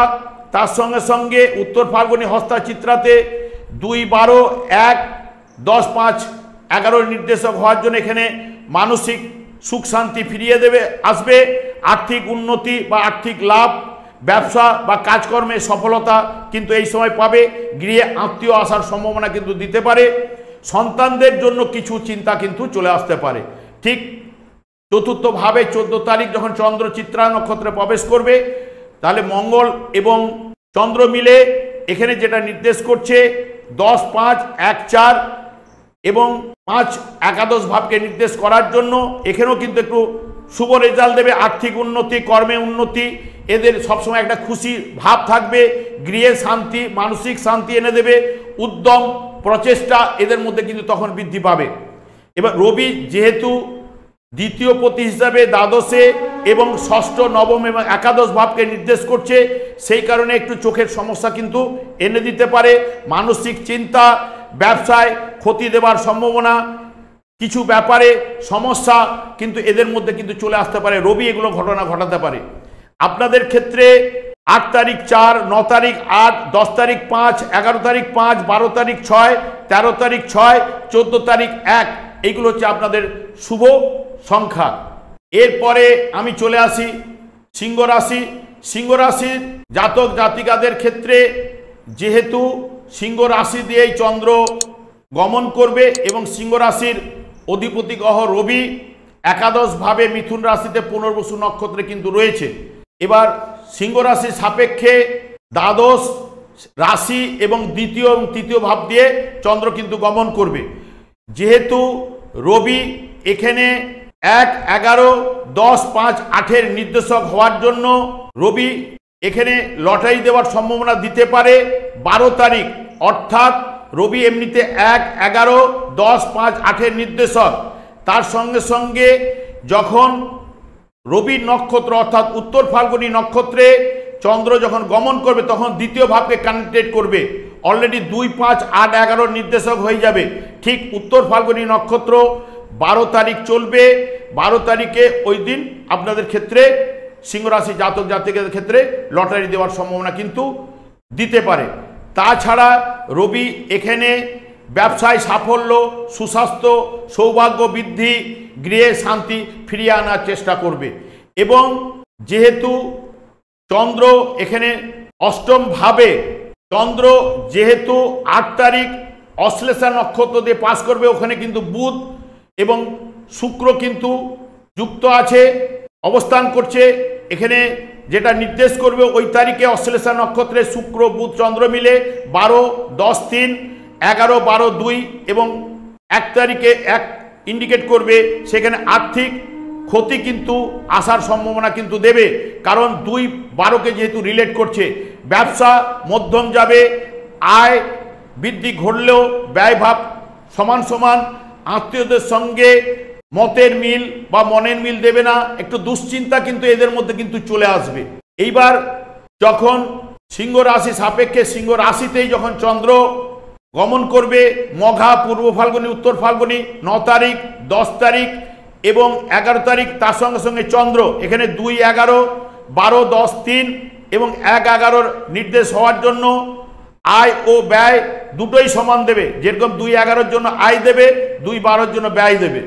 তার সঙ্গে সঙ্গে উত্তর ফাল্গুনী হস্তা চিত্রাতে 2, 12, 1, 10, 5, 11 নির্দেশক হওয়ার জন্য এখানে মানসিক সুখ শান্তি ফিরিয়ে দেবে আসবে, আর্থিক উন্নতি বা আর্থিক লাভ, ব্যবসা বা কাজকর্মে সফলতা কিন্তু এই সময় পাবে। গৃহে আত্মীয় আসার সম্ভাবনা কিন্তু দিতে পারে। সন্তানদের জন্য কিছু চিন্তা কিন্তু চলে আসতে পারে। ঠিক চতুর্থ ভাবে 14 তারিখ যখন চন্দ্র চিত্রা নক্ষত্রে প্রবেশ করবে তাহলে মঙ্গল এবং চন্দ্র মিলে এখানে যেটা নির্দেশ করছে 10, 5, 1, 4 এবং 5, 11 ভাবকে নির্দেশ করার জন্য এখানেও কিন্তু একটু শুভ রেজাল্ট দেবে। আর্থিক উন্নতি, কর্মে উন্নতি, এদের সবসময় একটা খুশি ভাব থাকবে, গৃহে শান্তি, মানসিক শান্তি এনে দেবে, উদ্যম প্রচেষ্টা এদের মধ্যে কিন্তু তখন বৃদ্ধি পাবে। এবার রবি যেহেতু দ্বিতীয় পতি হিসাবে দ্বাদশে এবং ষষ্ঠ, নবম এবং 11 ভাবকে নির্দেশ করছে সেই কারণে একটু চোখের সমস্যা কিন্তু এনে দিতে পারে। মানসিক চিন্তা, ব্যবসায় ক্ষতি দেওয়ার সম্ভাবনা, কিছু ব্যাপারে সমস্যা কিন্তু এদের মধ্যে কিন্তু চলে আসতে পারে। রবি এগুলো ঘটনা ঘটাতে পারে। আপনাদের ক্ষেত্রে 8 তারিখ 4, 9 তারিখ 8, 10 তারিখ 5, 11 তারিখ 5, 12 তারিখ 6, 13 তারিখ 6, 14 তারিখ 1 এইগুলো হচ্ছে আপনাদের শুভ সংখ্যা। এরপরে আমি চলে আসি সিংহ রাশি। সিংহ রাশির জাতক জাতিকাদের ক্ষেত্রে যেহেতু সিংহ রাশি দিয়েই চন্দ্র গমন করবে এবং সিংহ রাশির অধিপতি গ্রহ রবি 11 ভাবে মিথুন রাশিতে পুনর্বসু নক্ষত্রে কিন্তু রয়েছে। এবার সিংহ রাশির সাপেক্ষে দ্বাদশ রাশি এবং দ্বিতীয় এবং তৃতীয় ভাব দিয়ে চন্দ্র কিন্তু গমন করবে। যেহেতু রবি এখানে 1, 11, 10, 5, 8 নির্দেশক হওয়ার জন্য রবি এখানে লটারি দেওয়ার সম্ভাবনা দিতে পারে 12 তারিখ অর্থাৎ রবি এমনিতে 1, 11, 10, 5, 8 নির্দেশক। তার সঙ্গে সঙ্গে যখন রবির নক্ষত্র অর্থাৎ উত্তর ফাল্গুনী নক্ষত্রে চন্দ্র যখন গমন করবে তখন দ্বিতীয় ভাবকে কানেক্টেড করবে। অলরেডি 2, 5, 8, 11 নির্দেশক হয়ে যাবে। ঠিক উত্তর ফাল্গুনী নক্ষত্র 12 তারিখ চলবে। 12 তারিখে ওই দিন আপনাদের ক্ষেত্রে সিংহ রাশি জাতক জাতিকাদের ক্ষেত্রে লটারি দেওয়ার সম্ভাবনা কিন্তু দিতে পারে। তাছাড়া রবি এখানে ব্যবসায় সাফল্য, সুস্বাস্থ্য, সৌভাগ্য বৃদ্ধি, গৃহে শান্তি ফিরিয়ে আনার চেষ্টা করবে। এবং যেহেতু চন্দ্র এখানে অষ্টম ভাবে, চন্দ্র যেহেতু 8 তারিখ অশ্লেষা নক্ষত্র দিয়ে পাস করবে, ওখানে কিন্তু বুধ এবং শুক্র কিন্তু যুক্ত আছে, অবস্থান করছে। এখানে যেটা নির্দেশ করবে ওই তারিখে অশ্লেষা নক্ষত্রে শুক্র বুধ চন্দ্র মিলে 12, 10, 3, 11, 12, 2 এবং 1 তারিখে 1 ইন্ডিকেট করবে। সেখানে আর্থিক ক্ষতি কিন্তু আসার সম্ভাবনা কিন্তু দেবে, কারণ 2, 12কে যেহেতু রিলেট করছে। ব্যবসা মধ্যম যাবে, আয় বৃদ্ধি ঘটলেও ব্যয়ভাব সমান সমান। আত্মীয়দের সঙ্গে মতের মিল বা মনের মিল দেবে না, একটু দুশ্চিন্তা কিন্তু এদের মধ্যে কিন্তু চলে আসবে। এইবার যখন সিংহ রাশি সাপেক্ষে সিংহ রাশিতেই যখন চন্দ্র গমন করবে, মঘা, পূর্ব ফাল্গুনী, উত্তর ফাল্গুনী 9 তারিখ, 10 তারিখ এবং 11 তারিখ, তার সঙ্গে সঙ্গে চন্দ্র এখানে 2, 11, 12, 10, 3 এবং 1, 11 নির্দেশ হওয়ার জন্য আয় ও ব্যয় দুটোই সমান দেবে। যেরকম 2, 11 জন্য আয় দেবে, 2, 12 জন্য ব্যয় দেবে।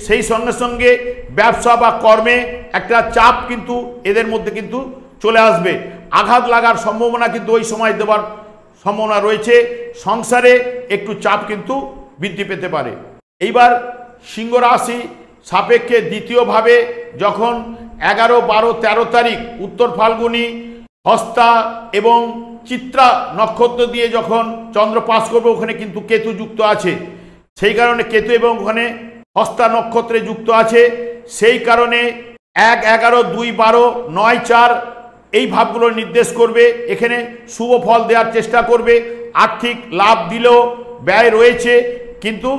সেই সঙ্গে সঙ্গে ব্যবসা বা কর্মে একটা চাপ কিন্তু এদের মধ্যে কিন্তু চলে আসবে। আঘাত লাগার সম্ভাবনা কিন্তু ওই সময় দেওয়ার সম্ভাবনা রয়েছে। সংসারে একটু চাপ কিন্তু বৃদ্ধি পেতে পারে। এইবার সিংহ রাশি সাপেক্ষে দ্বিতীয়ভাবে যখন 11, 12, 13 তারিখ উত্তর ফাল্গুনী, হস্তা এবং চিত্রা নক্ষত্র দিয়ে যখন চন্দ্র পাস করবে, ওখানে কিন্তু কেতু যুক্ত আছে। সেই কারণে কেতু এবং ওখানে হস্তা নক্ষত্রে যুক্ত আছে। সেই কারণে 1, 11, 2, 12, 9, 4 এই ভাবগুলো নির্দেশ করবে। এখানে শুভ ফল দেওয়ার চেষ্টা করবে। আর্থিক লাভ দিলেও ব্যয় রয়েছে, কিন্তু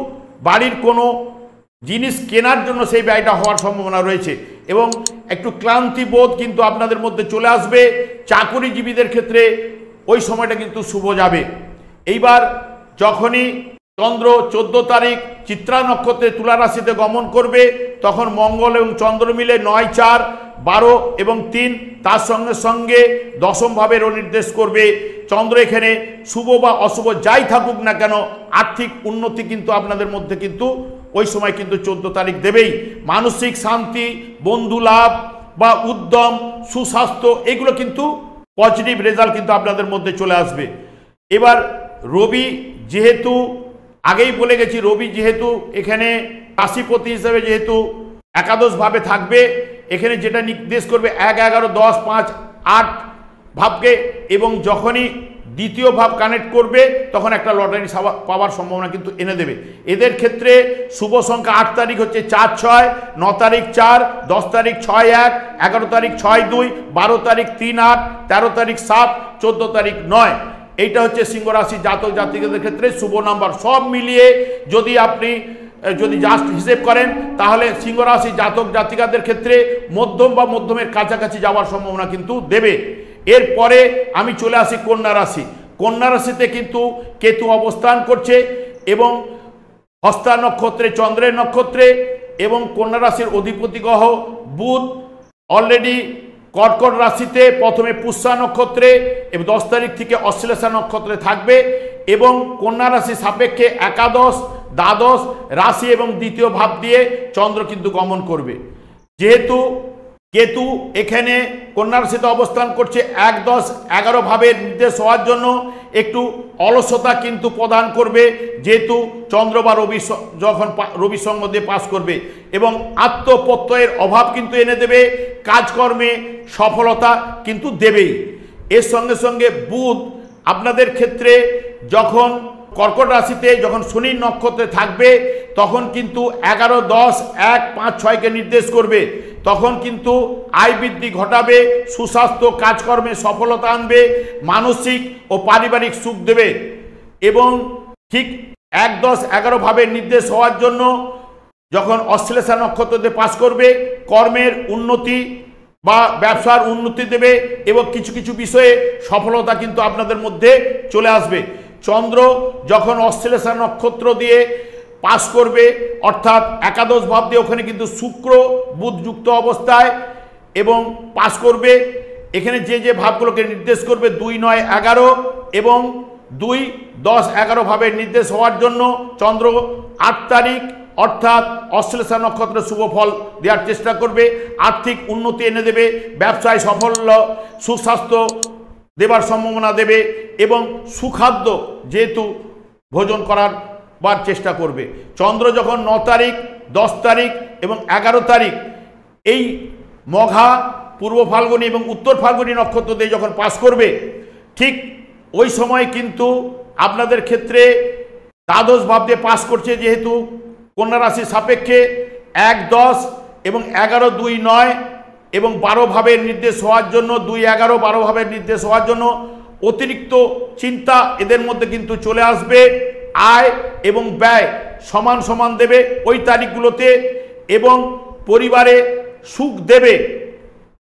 বাড়ির কোনো জিনিস কেনার জন্য সেই ব্যয়টা হওয়ার সম্ভাবনা রয়েছে এবং একটু ক্লান্তি বোধ কিন্তু আপনাদের মধ্যে চলে আসবে। চাকুরিজীবীদের ক্ষেত্রে ওই সময়টা কিন্তু শুভ যাবে। এইবার যখনই চন্দ্র 14 তারিখ চিত্রা নক্ষত্রে তুলা রাশিতে গমন করবে, তখন মঙ্গল এবং চন্দ্র মিলে 9, 4, 12 এবং 3, তার সঙ্গে সঙ্গে দশম ভাবেরও নির্দেশ করবে। চন্দ্র এখানে শুভ বা অশুভ যাই থাকুক না কেন, আর্থিক উন্নতি কিন্তু আপনাদের মধ্যে কিন্তু ওই সময় কিন্তু 14 তারিখ দেবেই। মানসিক শান্তি, বন্ধু লাভ বা উদ্যম, সুস্বাস্থ্য এগুলো কিন্তু পজিটিভ রেজাল্ট কিন্তু আপনাদের মধ্যে চলে আসবে। এবার রবি যেহেতু আগেই বলে গেছি, রবি যেহেতু এখানে রাশিপতি হিসেবে যেহেতু একাদশভাবে থাকবে, এখানে যেটা নির্দেশ করবে 1, 11, 10, 5, 8 ভাবকে, এবং যখনই দ্বিতীয় ভাব কানেক্ট করবে তখন একটা লটারি পাওয়ার সম্ভাবনা কিন্তু এনে দেবে। এদের ক্ষেত্রে শুভ সংখ্যা 8 তারিখ হচ্ছে 4, 6, 9 তারিখ 4, 10 তারিখ 6, 1, 11 তারিখ 6, 2, 12 তারিখ 3, 8, 13 তারিখ 7, 14 তারিখ 9। এইটা হচ্ছে সিংহ রাশি জাতক জাতিকাদের ক্ষেত্রে শুভ নাম্বার। সব মিলিয়ে যদি আপনি জাস্ট হিসেব করেন, তাহলে সিংহ রাশি জাতক জাতিকাদের ক্ষেত্রে মধ্যম বা মধ্যমের কাছাকাছি যাওয়ার সম্ভাবনা কিন্তু দেবে। এরপরে আমি চলে আসি কন্যা রাশি। কন্যা রাশিতে কিন্তু কেতু অবস্থান করছে এবং হস্তা নক্ষত্রে চন্দ্রের নক্ষত্রে, এবং কন্যা রাশির অধিপতি গ্রহ বুধ অলরেডি কর্কট রাশিতে প্রথমে পুষ্যা নক্ষত্রে এবং 10 তারিখ থেকে অশ্লেষা নক্ষত্রে থাকবে, এবং কন্যা রাশি সাপেক্ষে একাদশ, দ্বাদশ রাশি এবং দ্বিতীয় ভাব দিয়ে চন্দ্র কিন্তু গমন করবে। যেহেতু কেতু এখানে কন্যা রাশিতে অবস্থান করছে, 1, 10, 11 ভাবের নির্দেশ হওয়ার জন্য একটু অলসতা কিন্তু প্রদান করবে, যেহেতু চন্দ্র বা রবি যখন রবি সঙ্গ দিয়ে পাস করবে, এবং আত্মপ্রত্যয়ের অভাব কিন্তু এনে দেবে। কাজকর্মে সফলতা কিন্তু দেবেই। এর সঙ্গে সঙ্গে বুধ আপনাদের ক্ষেত্রে যখন কর্কট রাশিতে যখন শনির নক্ষত্রে থাকবে, তখন কিন্তু 11, 10, 1, 5, 6কে নির্দেশ করবে। তখন কিন্তু আয় বৃদ্ধি ঘটাবে, সুস্বাস্থ্য, কাজকর্মে সফলতা আনবে, মানসিক ও পারিবারিক সুখ দেবে। এবং ঠিক 1, 10, 11 ভাবের নির্দেশ হওয়ার জন্য যখন অশ্লেষা নক্ষত্র দিয়ে পাস করবে কর্মের উন্নতি বা ব্যবসার উন্নতি দেবে এবং কিছু কিছু বিষয়ে সফলতা কিন্তু আপনাদের মধ্যে চলে আসবে। চন্দ্র যখন অশ্লেষা নক্ষত্র দিয়ে পাস করবে অর্থাৎ একাদশ ভাব দিয়ে ওখানে কিন্তু শুক্র বুধ যুক্ত অবস্থায় এবং পাস করবে। এখানে যে যে ভাবগুলোকে নির্দেশ করবে 2, 9, 11 এবং 2, 10, 11 ভাবের নির্দেশ হওয়ার জন্য চন্দ্র 8 তারিখ অর্থাৎ অশ্লেষা নক্ষত্রের শুভ ফল দেওয়ার চেষ্টা করবে, আর্থিক উন্নতি এনে দেবে, ব্যবসায় সাফল্য, সুস্বাস্থ্য দেবার সম্ভাবনা দেবে এবং সুখাদ্য যেহেতু ভোজন করার চেষ্টা করবে। চন্দ্র যখন 9 তারিখ 10 তারিখ এবং 11 তারিখ এই মঘা, পূর্ব ফাল্গুনী এবং উত্তর ফাল্গুনী নক্ষত্র দিয়ে যখন পাস করবে ঠিক ওই সময় কিন্তু আপনাদের ক্ষেত্রে দ্বাদশ ভাব দিয়ে পাস করছে, যেহেতু কন্যা রাশির সাপেক্ষে 1, 10 এবং 11, 2, 9 এবং 12 ভাবের নির্দেশ হওয়ার জন্য 2, 11, 12 ভাবের নির্দেশ হওয়ার জন্য অতিরিক্ত চিন্তা এদের মধ্যে কিন্তু চলে আসবে। আয় এবং ব্যয় সমান সমান দেবে ওই তারিখগুলোতে এবং পরিবারে সুখ দেবে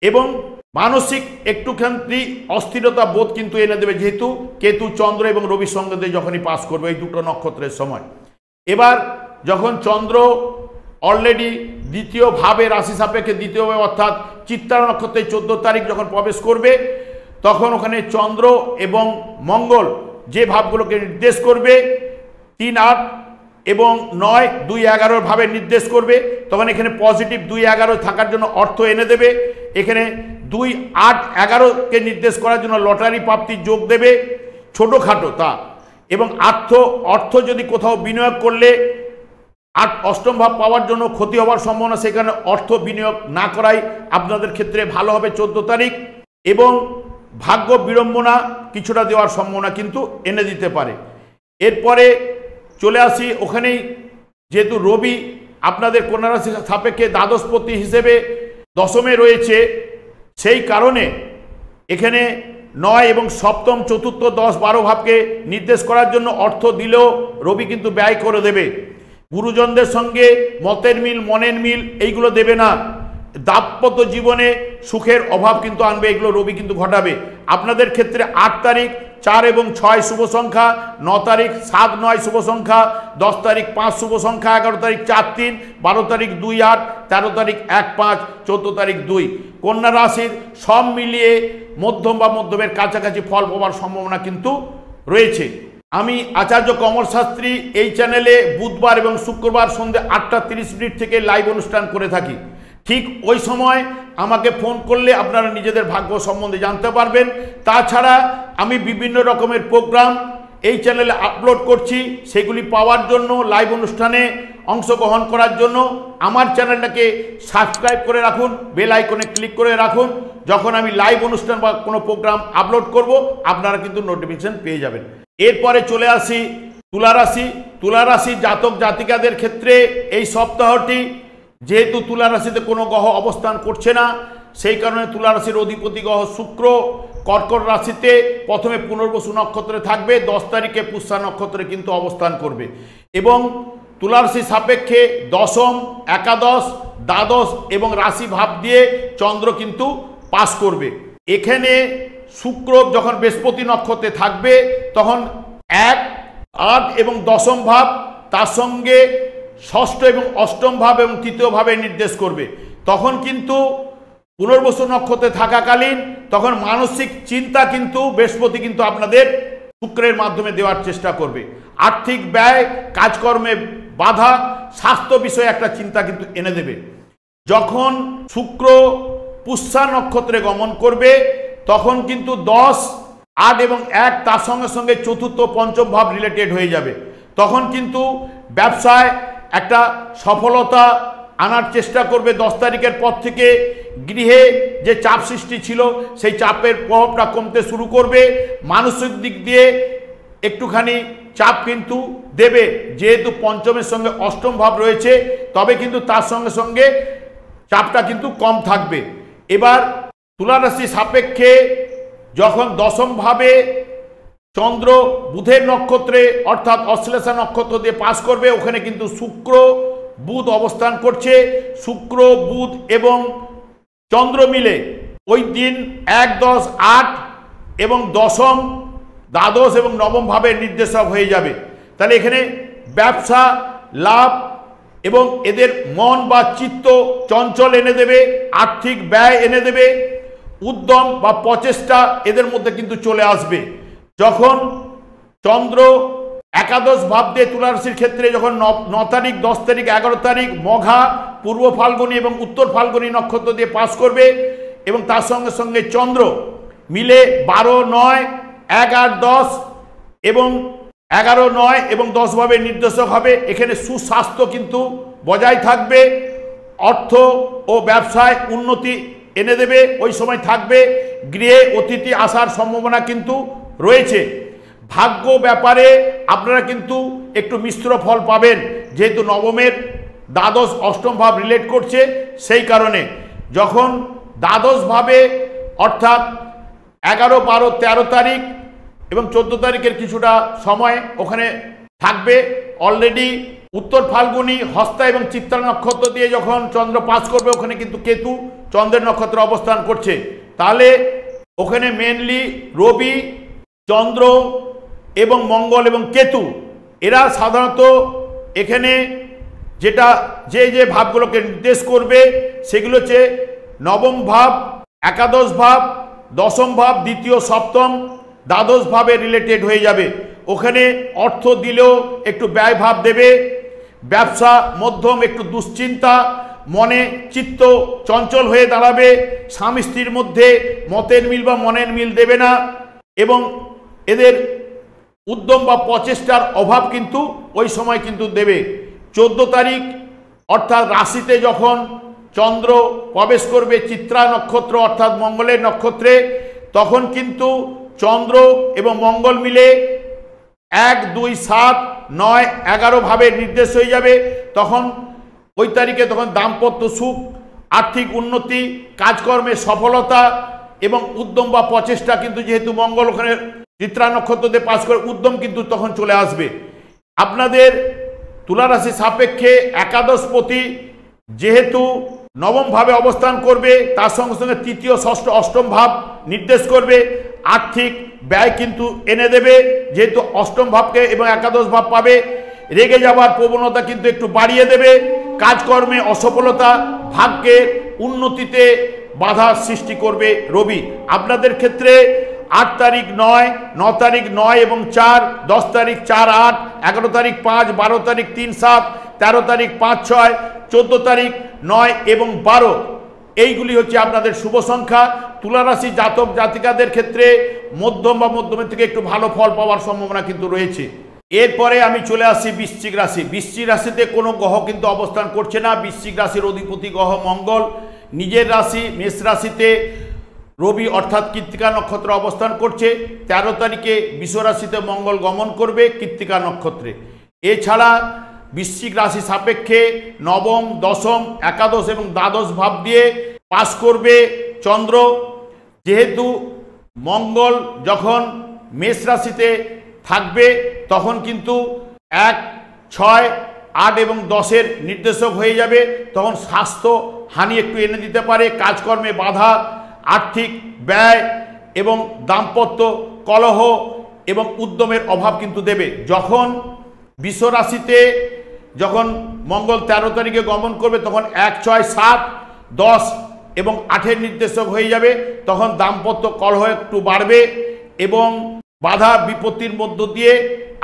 এবং মানসিক একটুখানি অস্থিরতা বোধ কিন্তু এনে দেবে, যেহেতু কেতু চন্দ্র এবং রবির সঙ্গে দিয়ে যখনই পাস করবে এই দুটো নক্ষত্রের সময়। এবার যখন চন্দ্র অলরেডি দ্বিতীয় ভাবে রাশি সাপেক্ষে দ্বিতীয় ভাবে অর্থাৎ চিত্রা নক্ষত্রের 14 তারিখ যখন প্রবেশ করবে তখন ওখানে চন্দ্র এবং মঙ্গল যে ভাবগুলোকে নির্দেশ করবে 3, 8 এবং 9, 2, 11 ভাবে নির্দেশ করবে, তখন এখানে পজিটিভ 2, 11 থাকার জন্য অর্থ এনে দেবে। এখানে 2, 8, 11কে নির্দেশ করার জন্য লটারি প্রাপ্তির যোগ দেবে, ছোটোখাটো তা। এবং অর্থ যদি কোথাও বিনিয়োগ করলে অষ্টম ভাব পাওয়ার জন্য ক্ষতি হওয়ার সম্ভাবনা, সেখানে অর্থ বিনিয়োগ না করাই আপনাদের ক্ষেত্রে ভালো হবে 14 তারিখ। এবং ভাগ্য বিড়ম্বনা কিছুটা দেওয়ার সম্ভাবনা কিন্তু এনে দিতে পারে। এরপরে চলে আসি ওখানেই, যেহেতু রবি আপনাদের কন্যা রাশি সাপেক্ষে দ্বাদশপতি হিসেবে দশমে রয়েছে, সেই কারণে এখানে 9 এবং সপ্তম, চতুর্থ, 10, 12 ভাবকে নির্দেশ করার জন্য অর্থ দিলেও রবি কিন্তু ব্যয় করে দেবে। গুরুজনদের সঙ্গে মতের মিল, মনের মিল এইগুলো দেবে না। দাম্পত্য জীবনে সুখের অভাব কিন্তু আনবে, এগুলো রবি কিন্তু ঘটাবে। আপনাদের ক্ষেত্রে 8 তারিখ 4 এবং 6 শুভ সংখ্যা, 9 তারিখ 7, 9 শুভ সংখ্যা, 10 তারিখ 5 শুভ সংখ্যা, 11 তারিখ 4, 3, 12 তারিখ 2, 8, 13 তারিখ 1, 5, 14 তারিখ 2। কন্যা রাশির সব মিলিয়ে মধ্যম বা মধ্যমের কাছাকাছি ফল পাওয়ার সম্ভাবনা কিন্তু রয়েছে। আমি আচার্য কমল শাস্ত্রী এই চ্যানেলে বুধবার এবং শুক্রবার সন্ধ্যে 8টা 30 মিনিট থেকে লাইভ অনুষ্ঠান করে থাকি। ঠিক ওই সময় আমাকে ফোন করলে আপনারা নিজেদের ভাগ্য সম্বন্ধে জানতে পারবেন। তাছাড়া আমি বিভিন্ন রকমের প্রোগ্রাম এই চ্যানেলে আপলোড করছি, সেগুলি পাওয়ার জন্য, লাইভ অনুষ্ঠানে অংশগ্রহণ করার জন্য আমার চ্যানেলটাকে সাবস্ক্রাইব করে রাখুন, বেল আইকনে ক্লিক করে রাখুন। যখন আমি লাইভ অনুষ্ঠান বা কোনো প্রোগ্রাম আপলোড করব আপনারা কিন্তু নোটিফিকেশন পেয়ে যাবেন। এরপরে চলে আসি তুলা রাশি। তুলা রাশি জাতক জাতিকাদের ক্ষেত্রে এই সপ্তাহটি, যেহেতু তুলা রাশিতে কোনো গ্রহ অবস্থান করছে না, সেই কারণে তুলা রাশির অধিপতি গ্রহ শুক্র কর্কট রাশিতে প্রথমে পুনর্বসু নক্ষত্রে থাকবে, 10 তারিখে পুষ্যা নক্ষত্রে কিন্তু অবস্থান করবে এবং তুলা রাশি সাপেক্ষে দশম, একাদশ, দ্বাদশ এবং রাশি ভাব দিয়ে চন্দ্র কিন্তু পাস করবে। এখানে শুক্র যখন বৃহস্পতি নক্ষত্রে থাকবে তখন 1, 8 এবং দশম ভাব, তার সঙ্গে ষষ্ঠ এবং অষ্টম ভাব এবং তৃতীয় ভাবে নির্দেশ করবে। তখন কিন্তু পুনর্বসু নক্ষত্রে থাকাকালীন তখন মানসিক চিন্তা কিন্তু বৃহস্পতি কিন্তু আপনাদের শুক্রের মাধ্যমে দেওয়ার চেষ্টা করবে। আর্থিক ব্যয়, কাজকর্মে বাধা, স্বাস্থ্য বিষয়ে একটা চিন্তা কিন্তু এনে দেবে। যখন শুক্র পুষ্যা নক্ষত্রে গমন করবে তখন কিন্তু 10, 8 এবং 1 তার সঙ্গে সঙ্গে চতুর্থ, পঞ্চম ভাব রিলেটেড হয়ে যাবে। তখন কিন্তু ব্যবসায় একটা সফলতা আনার চেষ্টা করবে। 10 তারিখের পর থেকে গৃহে যে চাপ সৃষ্টি ছিল সেই চাপের প্রভাবটা কমতে শুরু করবে। মানসিক দিক দিয়ে একটুখানি চাপ কিন্তু দেবে, যেহেতু পঞ্চমের সঙ্গে অষ্টম ভাব রয়েছে, তবে কিন্তু তার সঙ্গে সঙ্গে চাপটা কিন্তু কম থাকবে। এবার তুলা রাশি সাপেক্ষে যখন দশম ভাবে চন্দ্র বুধের নক্ষত্রে অর্থাৎ অশ্লেষা নক্ষত্র দিয়ে পাস করবে, ওখানে কিন্তু শুক্র বুধ অবস্থান করছে। শুক্র, বুধ এবং চন্দ্র মিলে ওই দিন 1, 10, 8 এবং দশম, দ্বাদশ এবং নবম ভাবের নির্দেশক হয়ে যাবে। তাহলে এখানে ব্যবসা, লাভ এবং এদের মন বা চিত্ত চঞ্চল এনে দেবে, আর্থিক ব্যয় এনে দেবে, উদ্যম বা প্রচেষ্টা এদের মধ্যে কিন্তু চলে আসবে। যখন চন্দ্র একাদশ ভাব দিয়ে তুলা রাশির ক্ষেত্রে যখন 9 তারিখ, 10 তারিখ, 11 তারিখ মঘা, পূর্ব ফাল্গুনী এবং উত্তর ফাল্গুনী নক্ষত্র দিয়ে পাস করবে এবং তার সঙ্গে সঙ্গে চন্দ্র মিলে 12, 9, 1, 8, 10 এবং 11, 9 এবং 10 ভাবে নির্দেশক হবে। এখানে সুস্বাস্থ্য কিন্তু বজায় থাকবে, অর্থ ও ব্যবসায় উন্নতি এনে দেবে। ওই সময় থাকবে গৃহে অতিথি আসার সম্ভাবনা কিন্তু রয়েছে। ভাগ্য ব্যাপারে আপনারা কিন্তু একটু মিশ্র ফল পাবেন, যেহেতু নবমের দ্বাদশ অষ্টম ভাব রিলেট করছে। সেই কারণে যখন দ্বাদশ ভাবে অর্থাৎ 11, 12, 13 তারিখ এবং 14 তারিখের কিছুটা সময় ওখানে থাকবে। অলরেডি উত্তর ফাল্গুনী, হস্তা এবং চিত্রা নক্ষত্র দিয়ে যখন চন্দ্র পাস করবে ওখানে কিন্তু কেতু চন্দ্রের নক্ষত্রে অবস্থান করছে। তাহলে ওখানে মেনলি রবি, চন্দ্র এবং মঙ্গল এবং কেতু এরা সাধারণত এখানে যে ভাবগুলোকে নির্দেশ করবে সেগুলো হচ্ছে নবম ভাব, একাদশ ভাব, দশম ভাব, দ্বিতীয়, সপ্তম, দ্বাদশ ভাবে রিলেটেড হয়ে যাবে। ওখানে অর্থ দিলেও একটু ব্যয় ভাব দেবে, ব্যবসা মধ্যম, একটু দুশ্চিন্তা, মনে চিত্ত চঞ্চল হয়ে দাঁড়াবে, স্বামী স্ত্রীর মধ্যে মতের মিল বা মনের মিল দেবে না এবং এদের উদ্যম বা প্রচেষ্টার অভাব কিন্তু ওই সময় কিন্তু দেবে। 14 তারিখ অর্থাৎ রাশিতে যখন চন্দ্র প্রবেশ করবে চিত্রা নক্ষত্র অর্থাৎ মঙ্গলের নক্ষত্রে, তখন কিন্তু চন্দ্র এবং মঙ্গল মিলে 1, 2, 7, 9, 11 ভাবে নির্দেশ হয়ে যাবে। তখন ওই তারিখে তখন দাম্পত্য সুখ, আর্থিক উন্নতি, কাজকর্মে সফলতা এবং উদ্যম বা প্রচেষ্টা কিন্তু যেহেতু মঙ্গল ওখানে চিত্রা নক্ষত্র দিয়ে পাস করে উদ্যম কিন্তু তখন চলে আসবে। আপনাদের তুলা রাশি সাপেক্ষে একাদশপতি যেহেতু নবম ভাবে অবস্থান করবে, তার সঙ্গে সঙ্গে তৃতীয়, ষষ্ঠ, অষ্টম ভাব নির্দেশ করবে। আর্থিক ব্যয় কিন্তু এনে দেবে, যেহেতু অষ্টম ভাবকে এবং একাদশ ভাব পাবে। রেগে যাওয়ার প্রবণতা কিন্তু একটু বাড়িয়ে দেবে। কাজকর্মে অসফলতা, ভাগ্যের উন্নতিতে বাধা সৃষ্টি করবে রবি। আপনাদের ক্ষেত্রে 8 তারিখ 9, 9 তারিখ 9 এবং 4, 10 তারিখ 4, 8, 11 তারিখ 5, 12 তারিখ 3, 7, 13 তারিখ 5, 6, 14 তারিখ 9 এবং 12 এইগুলি হচ্ছে আপনাদের শুভ সংখ্যা। তুলা রাশি জাতক জাতিকাদের ক্ষেত্রে মধ্যম বা মধ্যমের থেকে একটু ভালো ফল পাওয়ার সম্ভাবনা কিন্তু রয়েছে। এরপরে আমি চলে আসি বৃশ্চিক রাশি। বৃশ্চিক রাশিতে কোনো গ্রহ কিন্তু অবস্থান করছে না। বৃশ্চিক রাশির অধিপতি গ্রহ মঙ্গল নিজের রাশি মেষ রাশিতে রবি অর্থাৎ কৃত্তিকা নক্ষত্র অবস্থান করছে। 13 তারিখে বৃষ রাশিতে মঙ্গল গমন করবে কৃত্তিকা নক্ষত্রে। এছাড়া বৃশ্চিক রাশি সাপেক্ষে নবম, দশম, একাদশ এবং দ্বাদশ ভাব দিয়ে পাস করবে চন্দ্র। যেহেতু মঙ্গল যখন মেষ রাশিতে থাকবে তখন কিন্তু 1, 6, 8 এবং 10-এর নির্দেশক হয়ে যাবে। তখন স্বাস্থ্য হানি একটু এনে দিতে পারে, কাজকর্মে বাধা, আর্থিক ব্যয় এবং দাম্পত্য কলহ এবং উদ্যমের অভাব কিন্তু দেবে। যখন বৃষ রাশিতে যখন মঙ্গল 13 তারিখে গমন করবে তখন 1, 6, 7, 10 এবং 8-এর নির্দেশক হয়ে যাবে। তখন দাম্পত্য কলহ একটু বাড়বে এবং বাধা বিপত্তির মধ্য দিয়ে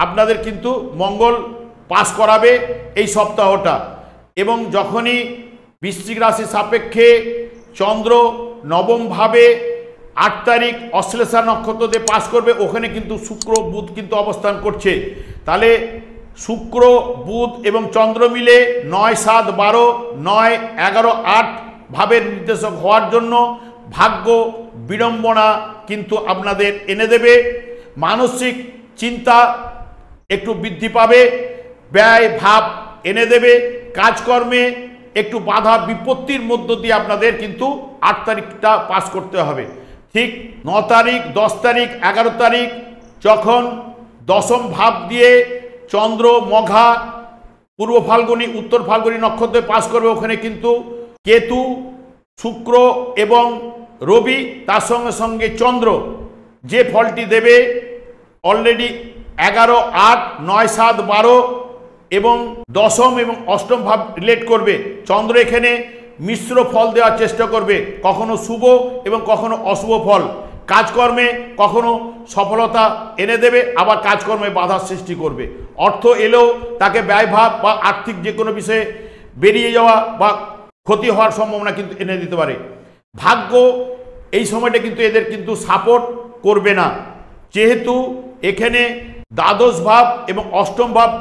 আপনাদের কিন্তু মঙ্গল পাস করাবে এই সপ্তাহটা। এবং যখনই বৃশ্চিক রাশি সাপেক্ষে চন্দ্র নবম ভাবে 8 তারিখ অশ্লেষা নক্ষত্র দিয়ে পাস করবে, ওখানে কিন্তু শুক্র বুধ কিন্তু অবস্থান করছে। তাহলে শুক্র, বুধ এবং চন্দ্র মিলে 9, 7, 12, 9, 11, 8 ভাবের নির্দেশক হওয়ার জন্য ভাগ্য বিড়ম্বনা কিন্তু আপনাদের এনে দেবে। মানসিক চিন্তা একটু বৃদ্ধি পাবে, ব্যয় ভাব এনে দেবে, কাজকর্মে একটু বাধা বিপত্তির মধ্য দিয়ে আপনাদের কিন্তু 8 তারিখটা পাস করতে হবে। ঠিক 9 তারিখ, 10 তারিখ, 11 তারিখ যখন দশম ভাব দিয়ে চন্দ্র মঘা পূর্ব ফাল্গুনী উত্তর ফাল্গুনী নক্ষত্রে পাস করবে, ওখানে কিন্তু কেতু, শুক্র এবং রবি, তার সঙ্গে সঙ্গে চন্দ্র যে ফলটি দেবে অলরেডি 11, 8, 9, 7, 12 এবং দশম এবং অষ্টম ভাব রিলেট করবে। চন্দ্র এখানে মিশ্র ফল দেওয়ার চেষ্টা করবে, কখনো শুভ এবং কখনো অশুভ ফল। কাজকর্মে কখনো সফলতা এনে দেবে, আবার কাজকর্মে বাধার সৃষ্টি করবে। অর্থ এলেও তাকে ব্যয়ভাব বা আর্থিক যে কোনো বিষয়ে বেরিয়ে যাওয়া বা ক্ষতি হওয়ার সম্ভাবনা কিন্তু এনে দিতে পারে। ভাগ্য এই সময়টা কিন্তু এদের কিন্তু সাপোর্ট করবে না, যেহেতু এখানে দ্বাদশ ভাব এবং অষ্টম ভাব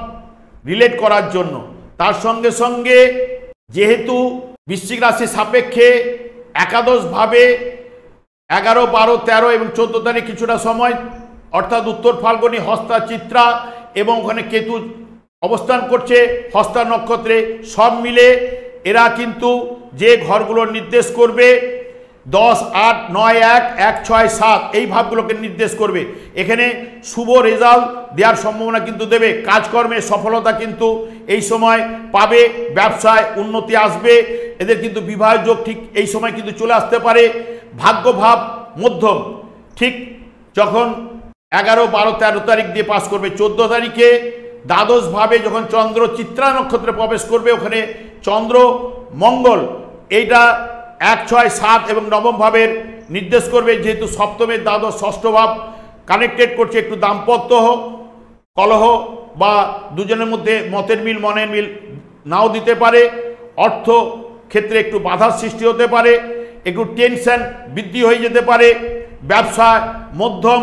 রিলেট করার জন্য। তার সঙ্গে সঙ্গে যেহেতু বৃশ্চিক রাশি সাপেক্ষে একাদশ ভাবে 11, 12, 13 এবং 14 তারিখ কিছুটা সময়, অর্থাৎ উত্তর ফাল্গুনী, হস্তা, চিত্রা এবং ওখানে কেতু অবস্থান করছে হস্তা নক্ষত্রে, সব মিলে এরা কিন্তু যে ঘরগুলো নির্দেশ করবে 10, 8, 9, 1, 1, 6, 7 এই ভাবগুলোকে নির্দেশ করবে। এখানে শুভ রেজাল্ট দেওয়ার সম্ভাবনা কিন্তু দেবে। কাজকর্মে সফলতা কিন্তু এই সময় পাবে, ব্যবসায় উন্নতি আসবে। এদের কিন্তু বিবাহ যোগ ঠিক এই সময় কিন্তু চলে আসতে পারে। ভাগ্যভাব মধ্যম, ঠিক যখন 11, 12, 13 তারিখ দিয়ে পাস করবে, 14 তারিখে দ্বাদশ ভাবে যখন চন্দ্র চিত্রা নক্ষত্রে প্রবেশ করবে, ওখানে চন্দ্র মঙ্গল এইটা 1, 6, 7 এবং নবম ভাবের নির্দেশ করবে। যেহেতু সপ্তমের দ্বাদশ ষষ্ঠ ভাব কানেক্টেড করছে, একটু দাম্পত্য কলহ বা দুজনের মধ্যে মতের মিল মনের মিল নাও দিতে পারে। অর্থ ক্ষেত্রে একটু বাধার সৃষ্টি হতে পারে, একটু টেনশন বৃদ্ধি হয়ে যেতে পারে। ব্যবসা মধ্যম,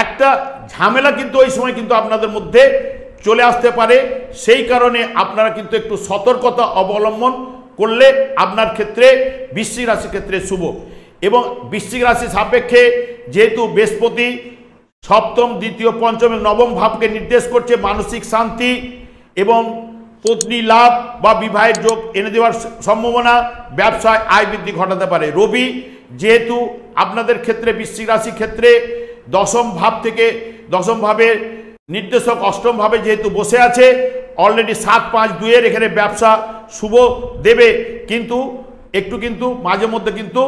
একটা ঝামেলা কিন্তু ওই সময় কিন্তু আপনাদের মধ্যে চলে আসতে পারে। সেই কারণে আপনারা কিন্তু একটু সতর্কতা অবলম্বন করলে আপনার ক্ষেত্রে বৃশ্চিক রাশির ক্ষেত্রে শুভ। এবং বৃশ্চিক রাশি সাপেক্ষে যেহেতু বৃহস্পতি সপ্তম, দ্বিতীয়, পঞ্চম এবং নবম ভাবকে নির্দেশ করছে, মানসিক শান্তি এবং পত্নী লাভ বা বিবাহের যোগ এনে দেওয়ার সম্ভাবনা, ব্যবসায় আয় বৃদ্ধি ঘটাতে পারে। রবি যেহেতু আপনাদের ক্ষেত্রে বৃশ্চিক রাশির ক্ষেত্রে দশম ভাব থেকে দশম ভাবের নির্দেশক অষ্টম ভাবে যেহেতু বসে আছে, অলরেডি 7, 5, 2 এখানে ব্যবসা শুভ দেবে, কিন্তু একটু কিন্তু মাঝে মধ্যে কিন্তু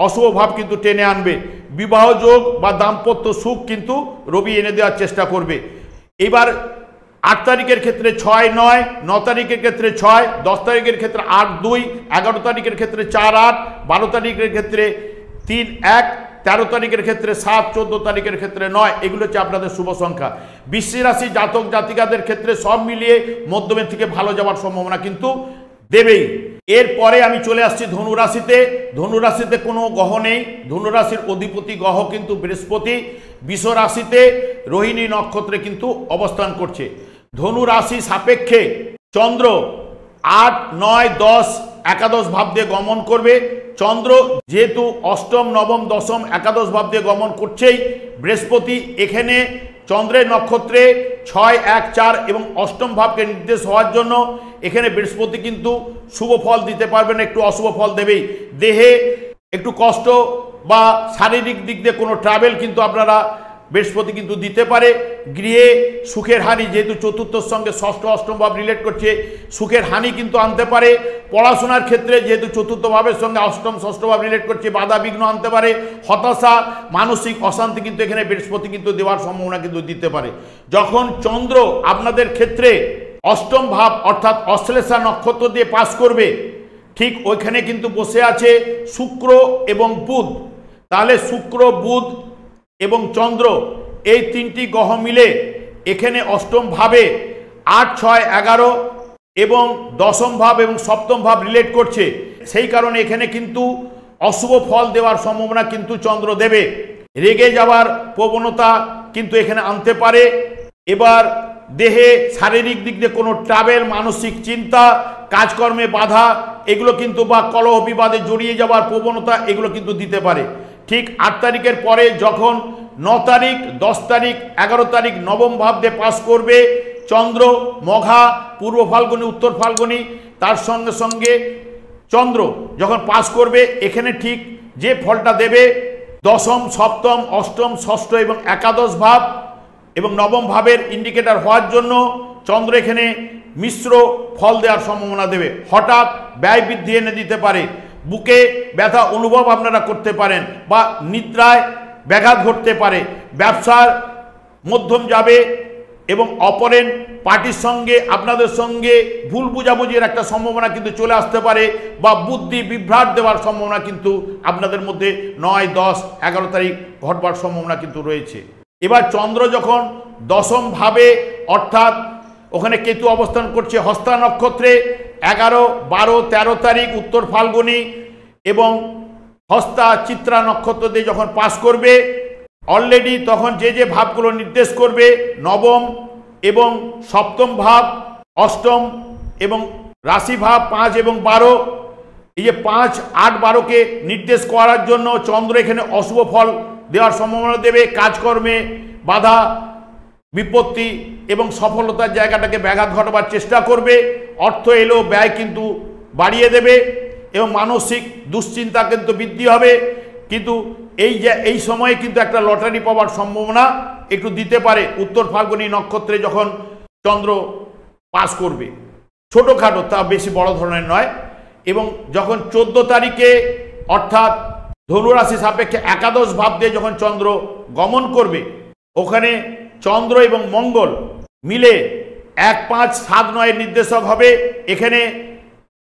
অশুভ ভাব কিন্তু টেনে আনবে। বিবাহ যোগ বা দাম্পত্য সুখ কিন্তু রবি এনে দেওয়ার চেষ্টা করবে। এবার 8 তারিখের ক্ষেত্রে 6, 9, 9 তারিখের ক্ষেত্রে 6, 10 তারিখের ক্ষেত্রে 8, 2, 11 তারিখের ক্ষেত্রে 4, 8, 12 তারিখের ক্ষেত্রে 3, 1, 13 তারিখের ক্ষেত্রে 7, 14 তারিখের ক্ষেত্রে 9, এগুলো হচ্ছে আপনাদের শুভ সংখ্যা। বৃশ্চিক রাশি জাতক জাতিকাদের ক্ষেত্রে সব মিলিয়ে মধ্যমের থেকে ভালো যাওয়ার সম্ভাবনা কিন্তু দেবেই। এরপরে আমি চলে আসছি ধনু রাশিতে। ধনু রাশিতে কোনো গ্রহ নেই, ধনু রাশির অধিপতি গ্রহ কিন্তু বৃহস্পতি বৃষ রাশিতে রোহিণী নক্ষত্রে কিন্তু অবস্থান করছে। ধনু রাশি সাপেক্ষে চন্দ্র 8, 9, 10 একাদশ ভাব দিয়ে গমন করবে। চন্দ্র যেহেতু অষ্টম, নবম, দশম, একাদশ ভাব দিয়ে গমন করছেই, বৃহস্পতি এখানে চন্দ্রের নক্ষত্রে 6, 1, 4 এবং অষ্টম ভাবকে নির্দেশ হওয়ার জন্য এখানে বৃহস্পতি কিন্তু শুভ ফল দিতে পারবে না, একটু অশুভ ফল দেবেই। দেহে একটু কষ্ট বা শারীরিক দিক দিয়ে কোনো ট্রাভেল কিন্তু আপনারা বৃহস্পতি কিন্তু দিতে পারে। গৃহে সুখের হানি, যেহেতু চতুর্থর সঙ্গে ষষ্ঠ অষ্টম ভাব রিলেট করছে, সুখের হানি কিন্তু আনতে পারে। পড়াশোনার ক্ষেত্রে যেহেতু চতুর্থ ভাবের সঙ্গে অষ্টম ষষ্ঠ ভাব রিলেট করছে, বাধা বিঘ্ন আনতে পারে। হতাশা, মানসিক অশান্তি কিন্তু এখানে বৃহস্পতি কিন্তু দেওয়ার সম্ভাবনা কিন্তু দিতে পারে। যখন চন্দ্র আপনাদের ক্ষেত্রে অষ্টম ভাব অর্থাৎ অশ্লেষা নক্ষত্র দিয়ে পাস করবে, ঠিক ওইখানে কিন্তু বসে আছে শুক্র এবং বুধ। তাহলে শুক্র, বুধ এবং চন্দ্র এই তিনটি গ্রহ মিলে এখানে অষ্টম ভাবে 8, 6, 11 এবং দশম ভাব এবং সপ্তম ভাব রিলেট করছে। সেই কারণে এখানে কিন্তু অশুভ ফল দেওয়ার সম্ভাবনা কিন্তু চন্দ্র দেবে। রেগে যাওয়ার প্রবণতা কিন্তু এখানে আনতে পারে। এবার দেহে শারীরিক দিক দিয়ে কোনো ট্রাভেল, মানসিক চিন্তা, কাজকর্মে বাধা, এগুলো কিন্তু বা কলহ বিবাদে জড়িয়ে যাওয়ার প্রবণতা এগুলো কিন্তু দিতে পারে। ঠিক 8 তারিখের পরে যখন 9 তারিখ, 10 তারিখ, 11 তারিখ নবম ভাব দিয়ে পাস করবে চন্দ্র, মঘা, পূর্ব ফাল্গুনী, উত্তর ফাল্গুনী, তার সঙ্গে সঙ্গে চন্দ্র যখন পাস করবে এখানে ঠিক যে ফলটা দেবে দশম, সপ্তম, অষ্টম, ষষ্ঠ এবং একাদশ ভাব এবং নবম ভাবের ইন্ডিকেটর হওয়ার জন্য চন্দ্র এখানে মিশ্র ফল দেওয়ার সম্ভাবনা দেবে। হঠাৎ ব্যয় বৃদ্ধি এনে দিতে পারে, বুকে ব্যথা অনুভব আপনারা করতে পারেন বা নিদ্রায় ব্যাঘাত ঘটতে পারে, ব্যবসার মধ্যম যাবে এবং অপরের পার্টির সঙ্গে আপনাদের সঙ্গে ভুল বুঝাবুঝির একটা সম্ভাবনা কিন্তু চলে আসতে পারে বা বুদ্ধি বিভ্রাট দেওয়ার সম্ভাবনা কিন্তু আপনাদের মধ্যে 9, 10, 11 তারিখ ঘটবার সম্ভাবনা কিন্তু রয়েছে। এবার চন্দ্র যখন দশম ভাবে অর্থাৎ ওখানে কেতু অবস্থান করছে হস্তা নক্ষত্রে 11, 12, 13 তারিখ উত্তর ফাল্গুনী এবং হস্তা চিত্রা নক্ষত্র দিয়ে যখন পাস করবে, অলরেডি তখন যে যে ভাবগুলো নির্দেশ করবে নবম এবং সপ্তম ভাব, অষ্টম এবং রাশি ভাব 5 এবং 12, এই যে 5, 8, 12কে নির্দেশ করার জন্য চন্দ্র এখানে অশুভ ফল দেওয়ার সম্ভাবনা দেবে। কাজকর্মে বাধা বিপত্তি এবং সফলতার জায়গাটাকে ব্যাঘাত ঘটাবার চেষ্টা করবে। অর্থ এলেও ব্যয় কিন্তু বাড়িয়ে দেবে এবং মানসিক দুশ্চিন্তা কিন্তু বৃদ্ধি হবে। কিন্তু এই সময়ে কিন্তু একটা লটারি পাওয়ার সম্ভাবনা একটু দিতে পারে উত্তর ফাল্গুনী নক্ষত্রে যখন চন্দ্র পাস করবে, ছোটোখাটো, তা বেশি বড় ধরনের নয়। এবং যখন 14 তারিখে অর্থাৎ ধনুরাশি সাপেক্ষে একাদশ ভাব দিয়ে যখন চন্দ্র গমন করবে, ওখানে চন্দ্র এবং মঙ্গল মিলে 1, 5, 7, 9 নির্দেশক হবে। এখানে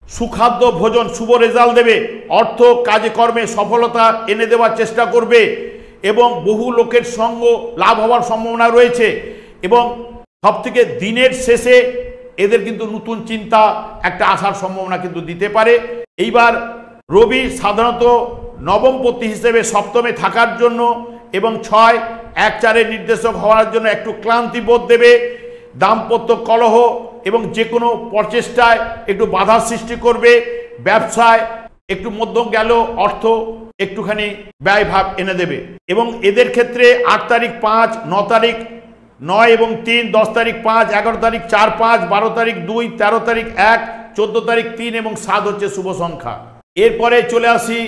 সুখাদ্য ভোজন শুভ রেজাল্ট দেবে, অর্থ কাজে কর্মে সফলতা এনে দেওয়ার চেষ্টা করবে এবং বহু লোকের সঙ্গ লাভ হওয়ার সম্ভাবনা রয়েছে। এবং সবথেকে দিনের শেষে এদের কিন্তু নতুন চিন্তা একটা আসার সম্ভাবনা কিন্তু দিতে পারে। এইবার রবি সাধারণত নবমপতি হিসেবে সপ্তমে থাকার জন্য এবং 6, 1, 4 নির্দেশক হওয়ার জন্য একটু ক্লান্তি বোধ দেবে। দাম্পত্য কলহ এবং যে কোনো প্রচেষ্টায় একটু বাধার সৃষ্টি করবে। ব্যবসায় একটু মধ্যম গেল অর্থ একটুখানি ব্যয়ভাব এনে দেবে। এবং এদের ক্ষেত্রে 8 তারিখ 5, 9 তারিখ 9 এবং 3, 10 তারিখ 5, 11 তারিখ 4, 5, 12 তারিখ 2, 13 তারিখ 1, 14 তারিখ 3 এবং 7 হচ্ছে শুভ সংখ্যা। এরপরে চলে আসি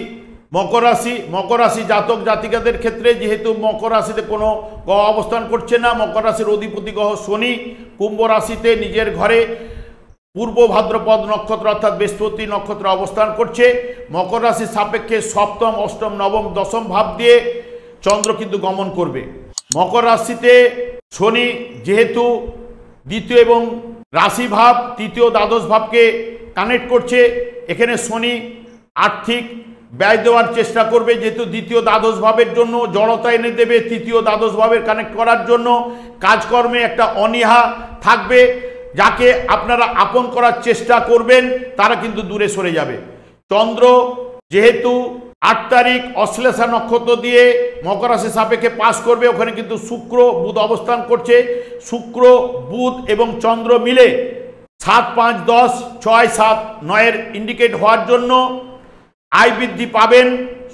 মকর রাশি। মকর রাশি জাতক জাতিকাদের ক্ষেত্রে যেহেতু মকর রাশিতে কোনো গ্রহ অবস্থান করছে না, মকর রাশির অধিপতি গ্রহ শনি কুম্ভ রাশিতে নিজের ঘরে পূর্ব ভাদ্রপদ নক্ষত্র অর্থাৎ বৃহস্পতি নক্ষত্র অবস্থান করছে। মকর রাশির সাপেক্ষে সপ্তম, অষ্টম, নবম, দশম ভাব দিয়ে চন্দ্র কিন্তু গমন করবে। মকর রাশিতে শনি যেহেতু দ্বিতীয় এবং রাশি ভাব তৃতীয় দ্বাদশ ভাবকে কানেক্ট করছে, এখানে শনি আর্থিক ব্যয় দেওয়ার চেষ্টা করবে, যেহেতু দ্বিতীয় দ্বাদশ ভাবের জন্য জড়তা এনে দেবে। তৃতীয় দ্বাদশ ভাবের কানেক্ট করার জন্য কাজকর্মে একটা অনীহা থাকবে, যাকে আপনারা আপন করার চেষ্টা করবেন তারা কিন্তু দূরে সরে যাবে। চন্দ্র যেহেতু 8 তারিখ অশ্লেষা নক্ষত্র দিয়ে মকর রাশি সাপেক্ষে পাস করবে, ওখানে কিন্তু শুক্র বুধ অবস্থান করছে। শুক্র বুধ এবং চন্দ্র মিলে 7, 5, 10, 6, 7, 9 ইন্ডিকেট হওয়ার জন্য আয় বৃদ্ধি পাবেন,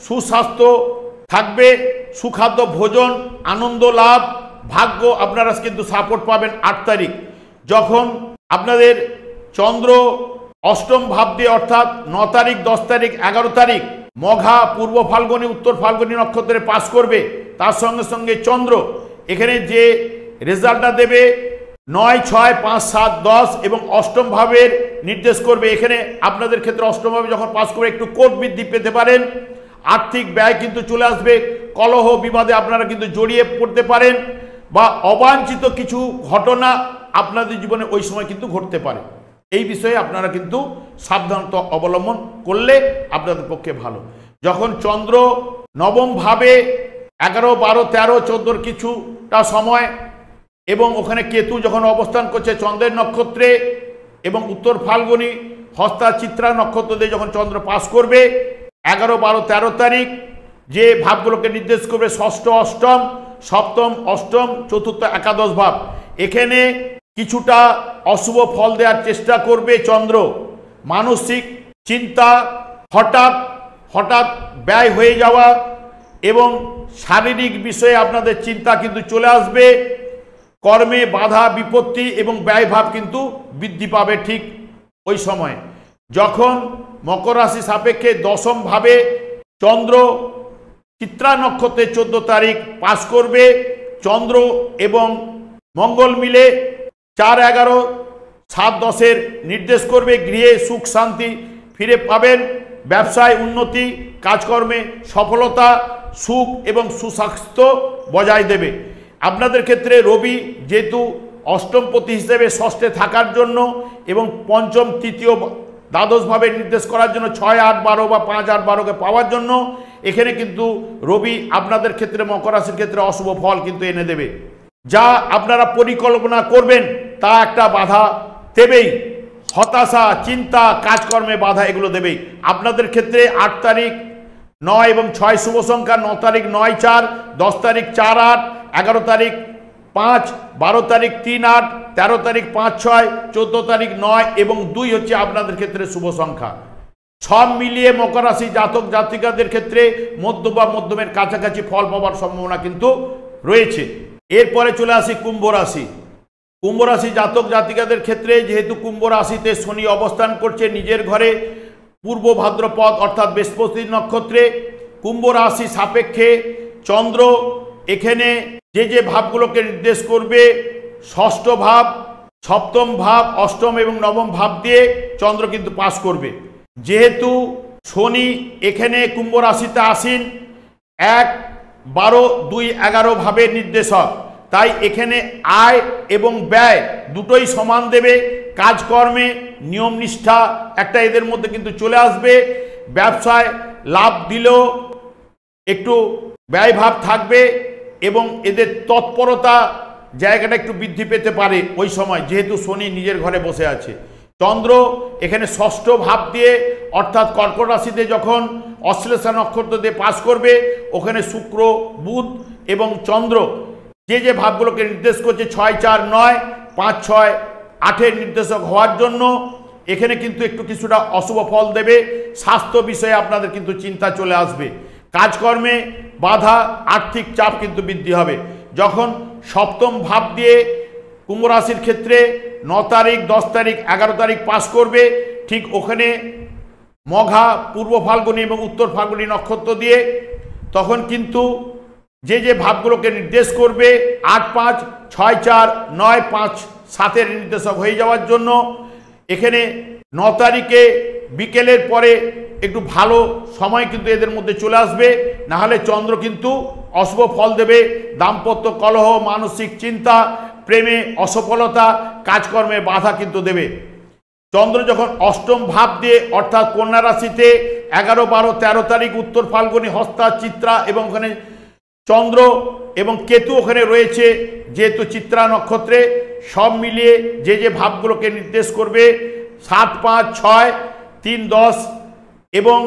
সুস্বাস্থ্য থাকবে, সুখাদ্য ভোজন, আনন্দ লাভ, ভাগ্য আপনারা কিন্তু সাপোর্ট পাবেন। 8 তারিখ যখন আপনাদের চন্দ্র অষ্টম ভাব দিয়ে অর্থাৎ 9 তারিখ 10 তারিখ 11 তারিখ মঘা পূর্ব ফাল্গুনী উত্তর ফাল্গুনী নক্ষত্রে পাস করবে, তার সঙ্গে সঙ্গে চন্দ্র এখানে যে রেজাল্টটা দেবে 9, 6, 5, 7, 10 এবং অষ্টম ভাবের নির্দেশ করবে। এখানে আপনাদের ক্ষেত্রে অষ্টম ভাবে যখন পাস করবে একটু কোপ বৃদ্ধি পেতে পারেন, আর্থিক ব্যয় কিন্তু চলে আসবে, কলহ বিবাদে আপনারা কিন্তু জড়িয়ে পড়তে পারেন বা অবাঞ্ছিত কিছু ঘটনা আপনাদের জীবনে ওই সময় কিন্তু ঘটতে পারে। এই বিষয়ে আপনারা কিন্তু সাবধানতা অবলম্বন করলে আপনাদের পক্ষে ভালো। যখন চন্দ্র নবম ভাবে 11, 12, 13, 14 কিছুটা সময় এবং ওখানে কেতু যখন অবস্থান করছে চন্দ্রের নক্ষত্রে এবং উত্তর ফাল্গুনী হস্তা চিত্রা নক্ষত্র দিয়ে যখন চন্দ্র পাস করবে 11, 12, 13 তারিখ যে ভাবগুলোকে নির্দেশ করবে ষষ্ঠ, অষ্টম, সপ্তম, অষ্টম, চতুর্থ, একাদশ ভাব, এখানে কিছুটা অশুভ ফল দেওয়ার চেষ্টা করবে চন্দ্র। মানসিক চিন্তা, হঠাৎ ব্যয় হয়ে যাওয়া এবং শারীরিক বিষয়ে আপনাদের চিন্তা কিন্তু চলে আসবে। কর্মে বাধা বিপত্তি এবং ব্যয়ভাব কিন্তু বৃদ্ধি পাবে ঠিক ওই সময় যখন মকর রাশি সাপেক্ষে দশম ভাবে চন্দ্র চিত্রা নক্ষত্রে 14 তারিখ পাস করবে। চন্দ্র এবং মঙ্গল মিলে 4, 11, 7-10-এর নির্দেশ করবে। গৃহে সুখ শান্তি ফিরে পাবেন, ব্যবসায় উন্নতি, কাজকর্মে সফলতা, সুখ এবং সুস্বাস্থ্য বজায় দেবে। আপনাদের ক্ষেত্রে রবি যেহেতু অষ্টমপতি হিসেবে ষষ্ঠে থাকার জন্য এবং পঞ্চম তৃতীয় দ্বাদশভাবে নির্দেশ করার জন্য 6, 8, 12 বা 5, 8, 12কে পাওয়ার জন্য এখানে কিন্তু রবি আপনাদের ক্ষেত্রে মকর রাশির ক্ষেত্রে অশুভ ফল কিন্তু এনে দেবে। যা আপনারা পরিকল্পনা করবেন তা একটা বাধা দেবেই, হতাশা, চিন্তা, কাজকর্মে বাধা এগুলো দেবেই। আপনাদের ক্ষেত্রে 8 তারিখ 9 এবং 6 শুভ সংখ্যা, 9 তারিখ 9, 4, 10 তারিখ 4, 8, 11 তারিখ 5, 12 তারিখ 3, 8, 13 তারিখ 5, 6, 14 তারিখ 9 এবং 2 হচ্ছে আপনাদের ক্ষেত্রে শুভ সংখ্যা। সব মিলিয়ে মকর রাশি জাতক জাতিকাদের ক্ষেত্রে মধ্য বা মধ্যমের কাছাকাছি ফল পাওয়ার সম্ভাবনা কিন্তু রয়েছে। এরপরে চলে আসি কুম্ভ রাশি। কুম্ভ রাশি জাতক জাতিকাদের ক্ষেত্রে যেহেতু কুম্ভ রাশিতে শনি অবস্থান করছে নিজের ঘরে পূর্ব ভাদ্রপদ অর্থাৎ বৃহস্পতি নক্ষত্রে, কুম্ভ রাশি সাপেক্ষে চন্দ্র এখানে যে ভাবগুলোকে নির্দেশ করবে, ষষ্ঠ ভাব, সপ্তম ভাব, অষ্টম এবং নবম ভাব দিয়ে চন্দ্র কিন্তু পাস করবে। যেহেতু শনি এখানে কুম্ভ রাশিতে আসীন 1, 12, 2, 11 ভাবের নির্দেশক, তাই এখানে আয় এবং ব্যয় দুটোই সমান দেবে। কাজকর্মে নিয়ম নিষ্ঠা একটা এদের মধ্যে কিন্তু চলে আসবে। ব্যবসায় লাভ দিলেও একটু ব্যয়ভাব থাকবে এবং এদের তৎপরতা জায়গাটা একটু বৃদ্ধি পেতে পারে ওই সময়, যেহেতু শনি নিজের ঘরে বসে আছে। চন্দ্র এখানে ষষ্ঠ ভাব দিয়ে অর্থাৎ কর্কট রাশিতে যখন অশ্লেষা নক্ষত্র দিয়ে পাস করবে, ওখানে শুক্র, বুধ এবং চন্দ্র যে ভাবগুলোকে নির্দেশ করছে 6, 4, 9, 5, 6, 8-এর নির্দেশক হওয়ার জন্য এখানে কিন্তু একটু কিছুটা অশুভ ফল দেবে। স্বাস্থ্য বিষয়ে আপনাদের কিন্তু চিন্তা চলে আসবে। কাজকর্মে বাধা, আর্থিক চাপ কিন্তু বৃদ্ধি হবে। যখন সপ্তম ভাব দিয়ে কুম্ভ রাশির ক্ষেত্রে 9 তারিখ, 10 তারিখ, 11 তারিখ পাস করবে, ঠিক ওখানে মঘা, পূর্ব ফাল্গুনী এবং উত্তর ফাল্গুনী নক্ষত্র দিয়ে তখন কিন্তু যে ভাবগুলোকে নির্দেশ করবে 8, 5, 6, 4, 9, 5, 7-এর নির্দেশক হয়ে যাওয়ার জন্য এখানে 9 তারিখে বিকেলের পরে একটু ভালো সময় কিন্তু এদের মধ্যে চলে আসবে। নাহলে চন্দ্র কিন্তু অশুভ ফল দেবে। দাম্পত্য কলহ, মানসিক চিন্তা, প্রেমে অসফলতা, কাজকর্মে বাধা কিন্তু দেবে। চন্দ্র যখন অষ্টম ভাব দিয়ে অর্থাৎ কন্যা রাশিতে 11, 12, 13 তারিখ উত্তর ফাল্গুনী, হস্তা, চিত্রা এবং ওখানে চন্দ্র এবং কেতু ওখানে রয়েছে যেহেতু চিত্রা নক্ষত্রে, সব মিলিয়ে যে ভাবগুলোকে নির্দেশ করবে 7, 5, 6, 3, 10 এবং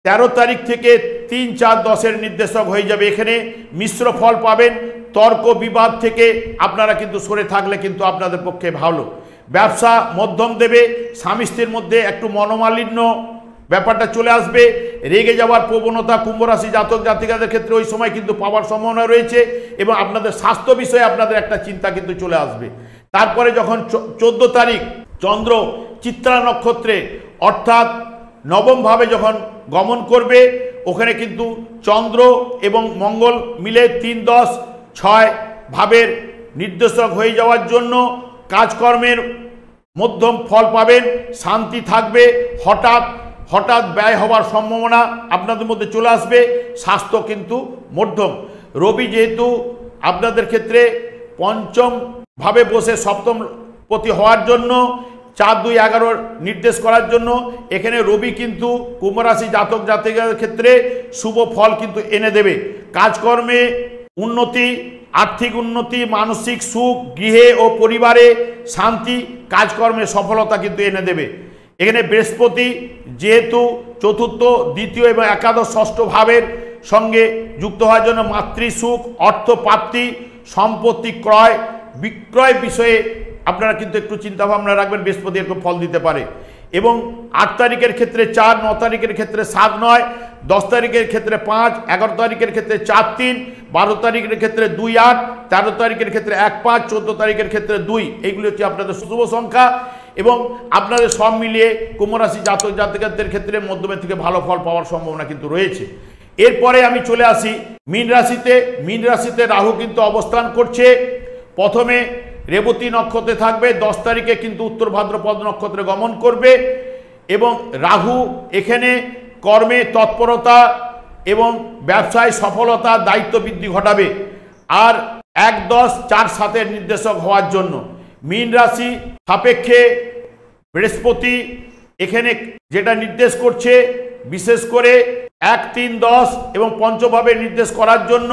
13 তারিখ থেকে 3, 4, 10-এর নির্দেশক হয়ে যাবে। এখানে মিশ্র ফল পাবেন। তর্ক বিবাদ থেকে আপনারা কিন্তু সরে থাকলে কিন্তু আপনাদের পক্ষে ভালো। ব্যবসা মধ্যম দেবে। স্বামী স্ত্রীর মধ্যে একটু মনোমালিন্য ব্যাপারটা চলে আসবে। রেগে যাওয়ার প্রবণতা কুম্ভ রাশি জাতক জাতিকাদের ক্ষেত্রে ওই সময় কিন্তু পাওয়ার সম্ভাবনা রয়েছে এবং আপনাদের স্বাস্থ্য বিষয়ে আপনাদের একটা চিন্তা কিন্তু চলে আসবে। তারপরে যখন 14 তারিখ চন্দ্র চিত্রা নক্ষত্রে অর্থাৎ নবম ভাবে যখন গমন করবে, ওখানে কিন্তু চন্দ্র এবং মঙ্গল মিলে 3, 10, 6 ভাবের নির্দেশক হয়ে যাওয়ার জন্য কাজকর্মের মধ্যম ফল পাবেন। শান্তি থাকবে। হঠাৎ ব্যয় হওয়ার সম্ভাবনা আপনাদের মধ্যে চলে আসবে। স্বাস্থ্য কিন্তু মধ্যম। রবি যেহেতু আপনাদের ক্ষেত্রে পঞ্চম ভাবে বসে সপ্তম পতি হওয়ার জন্য 4, 2, 11 নির্দেশ করার জন্য এখানে রবি কিন্তু কুম্ভ রাশি জাতক জাতিকাদের ক্ষেত্রে শুভ ফল কিন্তু এনে দেবে। কাজকর্মে উন্নতি, আর্থিক উন্নতি, মানসিক সুখ, গৃহে ও পরিবারে শান্তি, কাজকর্মে সফলতা কিন্তু এনে দেবে। এখানে বৃহস্পতি যেহেতু চতুর্থ, দ্বিতীয় এবং একাদশ, ষষ্ঠ ভাবের সঙ্গে যুক্ত হওয়ার জন্য মাতৃসুখ, অর্থ প্রাপ্তি, সম্পত্তি ক্রয় বিক্রয় বিষয়ে আপনারা কিন্তু একটু চিন্তাভাবনা রাখবেন। বৃহস্পতি এরকম ফল দিতে পারে এবং 8 তারিখের ক্ষেত্রে 4, 9 তারিখের ক্ষেত্রে 7, 9, 10 তারিখের ক্ষেত্রে 5, 11 তারিখের ক্ষেত্রে 4, 3, 12 তারিখের ক্ষেত্রে 2, 8, 13 তারিখের ক্ষেত্রে 1, 5, 14 তারিখের ক্ষেত্রে 2। এইগুলি হচ্ছে আপনাদের শুভ সংখ্যা এবং আপনাদের সব মিলিয়ে কুম্ভ রাশি জাতক জাতিকাদের ক্ষেত্রে মধ্যমের থেকে ভালো ফল পাওয়ার সম্ভাবনা কিন্তু রয়েছে। এরপরে আমি চলে আসি মীন রাশিতে। মীন রাশিতে রাহু কিন্তু অবস্থান করছে। প্রথমে রেবতী নক্ষত্রে থাকবে। 10 তারিখে কিন্তু উত্তর ভাদ্রপদ নক্ষত্রে গমন করবে এবং রাহু এখানে কর্মে তৎপরতা এবং ব্যবসায় সফলতা, দায়িত্ব বৃদ্ধি ঘটাবে। আর 1-10-4-7 নির্দেশক হওয়ার জন্য মীন রাশি সাপেক্ষে বৃহস্পতি এখানে যেটা নির্দেশ করছে, বিশেষ করে 1-3-10 এবং পঞ্চমভাবে নির্দেশ করার জন্য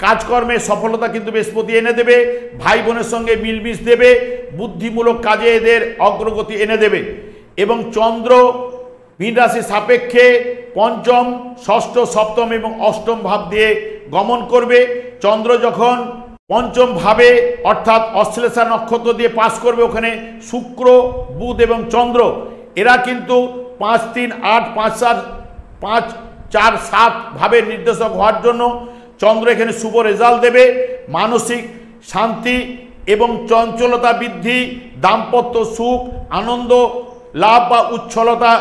কাজকর্মে সফলতা কিন্তু বৃহস্পতি এনে দেবে। ভাই বোনের সঙ্গে মিলমিশ দেবে, বুদ্ধিমূলক কাজে এদের অগ্রগতি এনে দেবে। এবং চন্দ্র মীন রাশি সাপেক্ষে পঞ্চম, ষষ্ঠ, সপ্তম এবং অষ্টম ভাব দিয়ে গমন করবে। চন্দ্র যখন পঞ্চম ভাবে অর্থাৎ অশ্লেষা নক্ষত্র দিয়ে পাস করবে, ওখানে শুক্র, বুধ এবং চন্দ্র এরা কিন্তু 5-3-8, 5-4-7 ভাবের নির্দেশক হওয়ার জন্য চন্দ্র এখানে শুভ রেজাল্ট দেবে। মানসিক শান্তি এবং চঞ্চলতা বৃদ্ধি, দাম্পত্য সুখ, আনন্দ লাভ বা উচ্ছলতা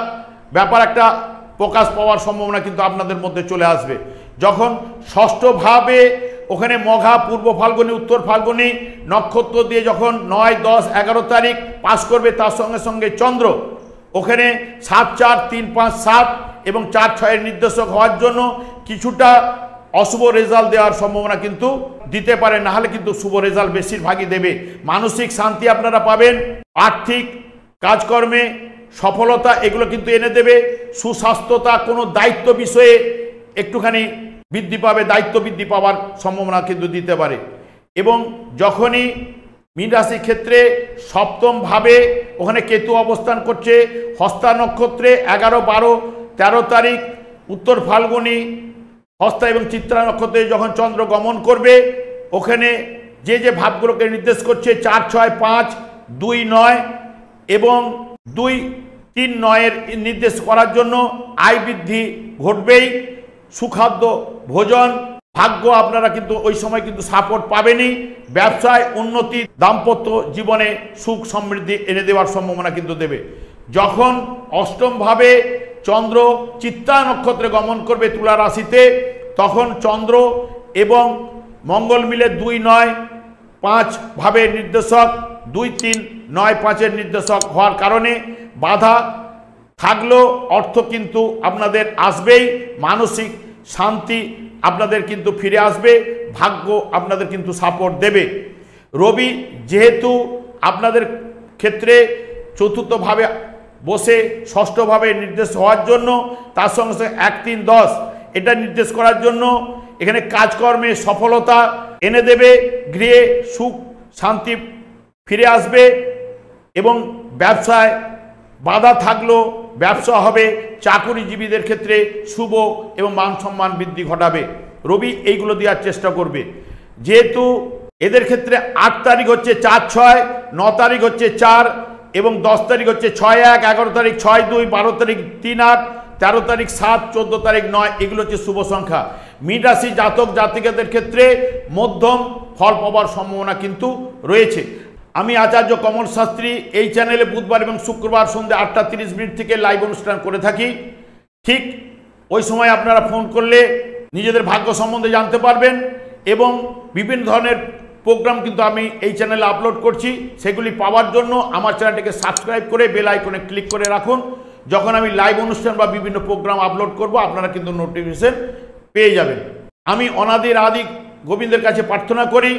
ব্যাপার একটা প্রকাশ পাওয়ার সম্ভাবনা কিন্তু আপনাদের মধ্যে চলে আসবে। যখন ষষ্ঠ ভাবে ওখানে মঘা, পূর্ব ফাল্গুনী, উত্তর ফাল্গুনী নক্ষত্র দিয়ে যখন 9-10-11 তারিখ পাস করবে, তার সঙ্গে সঙ্গে চন্দ্র ওখানে 7-4-3-5-7 এবং 4-6 নির্দেশক হওয়ার জন্য কিছুটা অশুভ রেজাল্ট দেওয়ার সম্ভাবনা কিন্তু দিতে পারে, না হলে কিন্তু শুভ রেজাল্ট বেশিরভাগই দেবে। মানসিক শান্তি আপনারা পাবেন, আর্থিক কাজকর্মে সফলতা এগুলো কিন্তু এনে দেবে। সুস্বাস্থ্যতা, কোনো দায়িত্ব বিষয়ে একটুখানি বৃদ্ধি পাবে, দায়িত্ব বৃদ্ধি পাওয়ার সম্ভাবনা কিন্তু দিতে পারে। এবং যখনই মীন রাশির ক্ষেত্রে সপ্তম ভাবে ওখানে কেতু অবস্থান করছে, হস্তা নক্ষত্রে 11-12-13 তারিখ উত্তর ফাল্গুনী, হস্তা এবং চিত্রা নক্ষত্রে যখন চন্দ্র গমন করবে, ওখানে যে যে ভাবগুলোকে নির্দেশ করছে 4-6-5-2-9 এবং 2-3-9 নির্দেশ করার জন্য আয় বৃদ্ধি ঘটবেই। সুখাদ্য ভোজন, ভাগ্য আপনারা কিন্তু ওই সময় কিন্তু সাপোর্ট পাবেনই। ব্যবসায় উন্নতি, দাম্পত্য জীবনে সুখ সমৃদ্ধি এনে দেওয়ার সম্ভাবনা কিন্তু দেবে। যখন অষ্টম ভাবে চন্দ্র চিত্রা নক্ষত্রে গমন করবে তুলা রাশিতে, তখন চন্দ্র এবং মঙ্গল মিলে 2-9-5 ভাবের নির্দেশক, 2-3-9-5 নির্দেশক হওয়ার কারণে বাধা থাকলেও অর্থ কিন্তু আপনাদের আসবেই। মানসিক শান্তি আপনাদের কিন্তু ফিরে আসবে, ভাগ্য আপনাদের কিন্তু সাপোর্ট দেবে। রবি যেহেতু আপনাদের ক্ষেত্রে চতুর্থভাবে বসে ষষ্ঠভাবে নির্দেশ হওয়ার জন্য, তার সঙ্গে সঙ্গে 1-3-10 এটা নির্দেশ করার জন্য এখানে কাজকর্মে সফলতা এনে দেবে, গৃহে সুখ শান্তি ফিরে আসবে এবং ব্যবসায় বাধা থাকলেও ব্যবসা হবে। চাকুরিজীবীদের ক্ষেত্রে শুভ এবং মান সম্মান বৃদ্ধি ঘটাবে। রবি এইগুলো দেওয়ার চেষ্টা করবে। যেহেতু এদের ক্ষেত্রে 8 তারিখ হচ্ছে 4-6, 9 তারিখ হচ্ছে 4 এবং 10 তারিখ হচ্ছে 6-1, 11 তারিখ 6-2, 12 তারিখ 3-8, 13 তারিখ 7, 14 তারিখ 9, এগুলো হচ্ছে শুভ সংখ্যা। মীন রাশি জাতক জাতিকাদের ক্ষেত্রে মধ্যম ফল পাওয়ার সম্ভাবনা কিন্তু রয়েছে। আমি আচার্য কমল শাস্ত্রী এই চ্যানেলে বুধবার এবং শুক্রবার সন্ধ্যে 8:30 থেকে লাইভ অনুষ্ঠান করে থাকি। ঠিক ওই সময় আপনারা ফোন করলে নিজেদের ভাগ্য সম্বন্ধে জানতে পারবেন এবং বিভিন্ন ধরনের প্রোগ্রাম কিন্তু আমি এই চ্যানেলে আপলোড করছি। সেগুলি পাওয়ার জন্য আমার চ্যানেলটিকে সাবস্ক্রাইব করে বেল আইকনে ক্লিক করে রাখুন। যখন আমি লাইভ অনুষ্ঠান বা বিভিন্ন প্রোগ্রাম আপলোড করব আপনারা কিন্তু নোটিফিকেশন পেয়ে যাবেন। আমি অনাদির আদি গোবিন্দের কাছে প্রার্থনা করি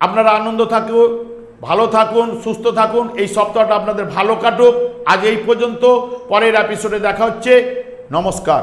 আপনারা আনন্দ থাকুন, ভালো থাকুন, সুস্থ থাকুন, এই সপ্তাহটা আপনাদের ভালো কাটুক। আজ এই পর্যন্ত, পরের এপিসোডে দেখা হচ্ছে। নমস্কার।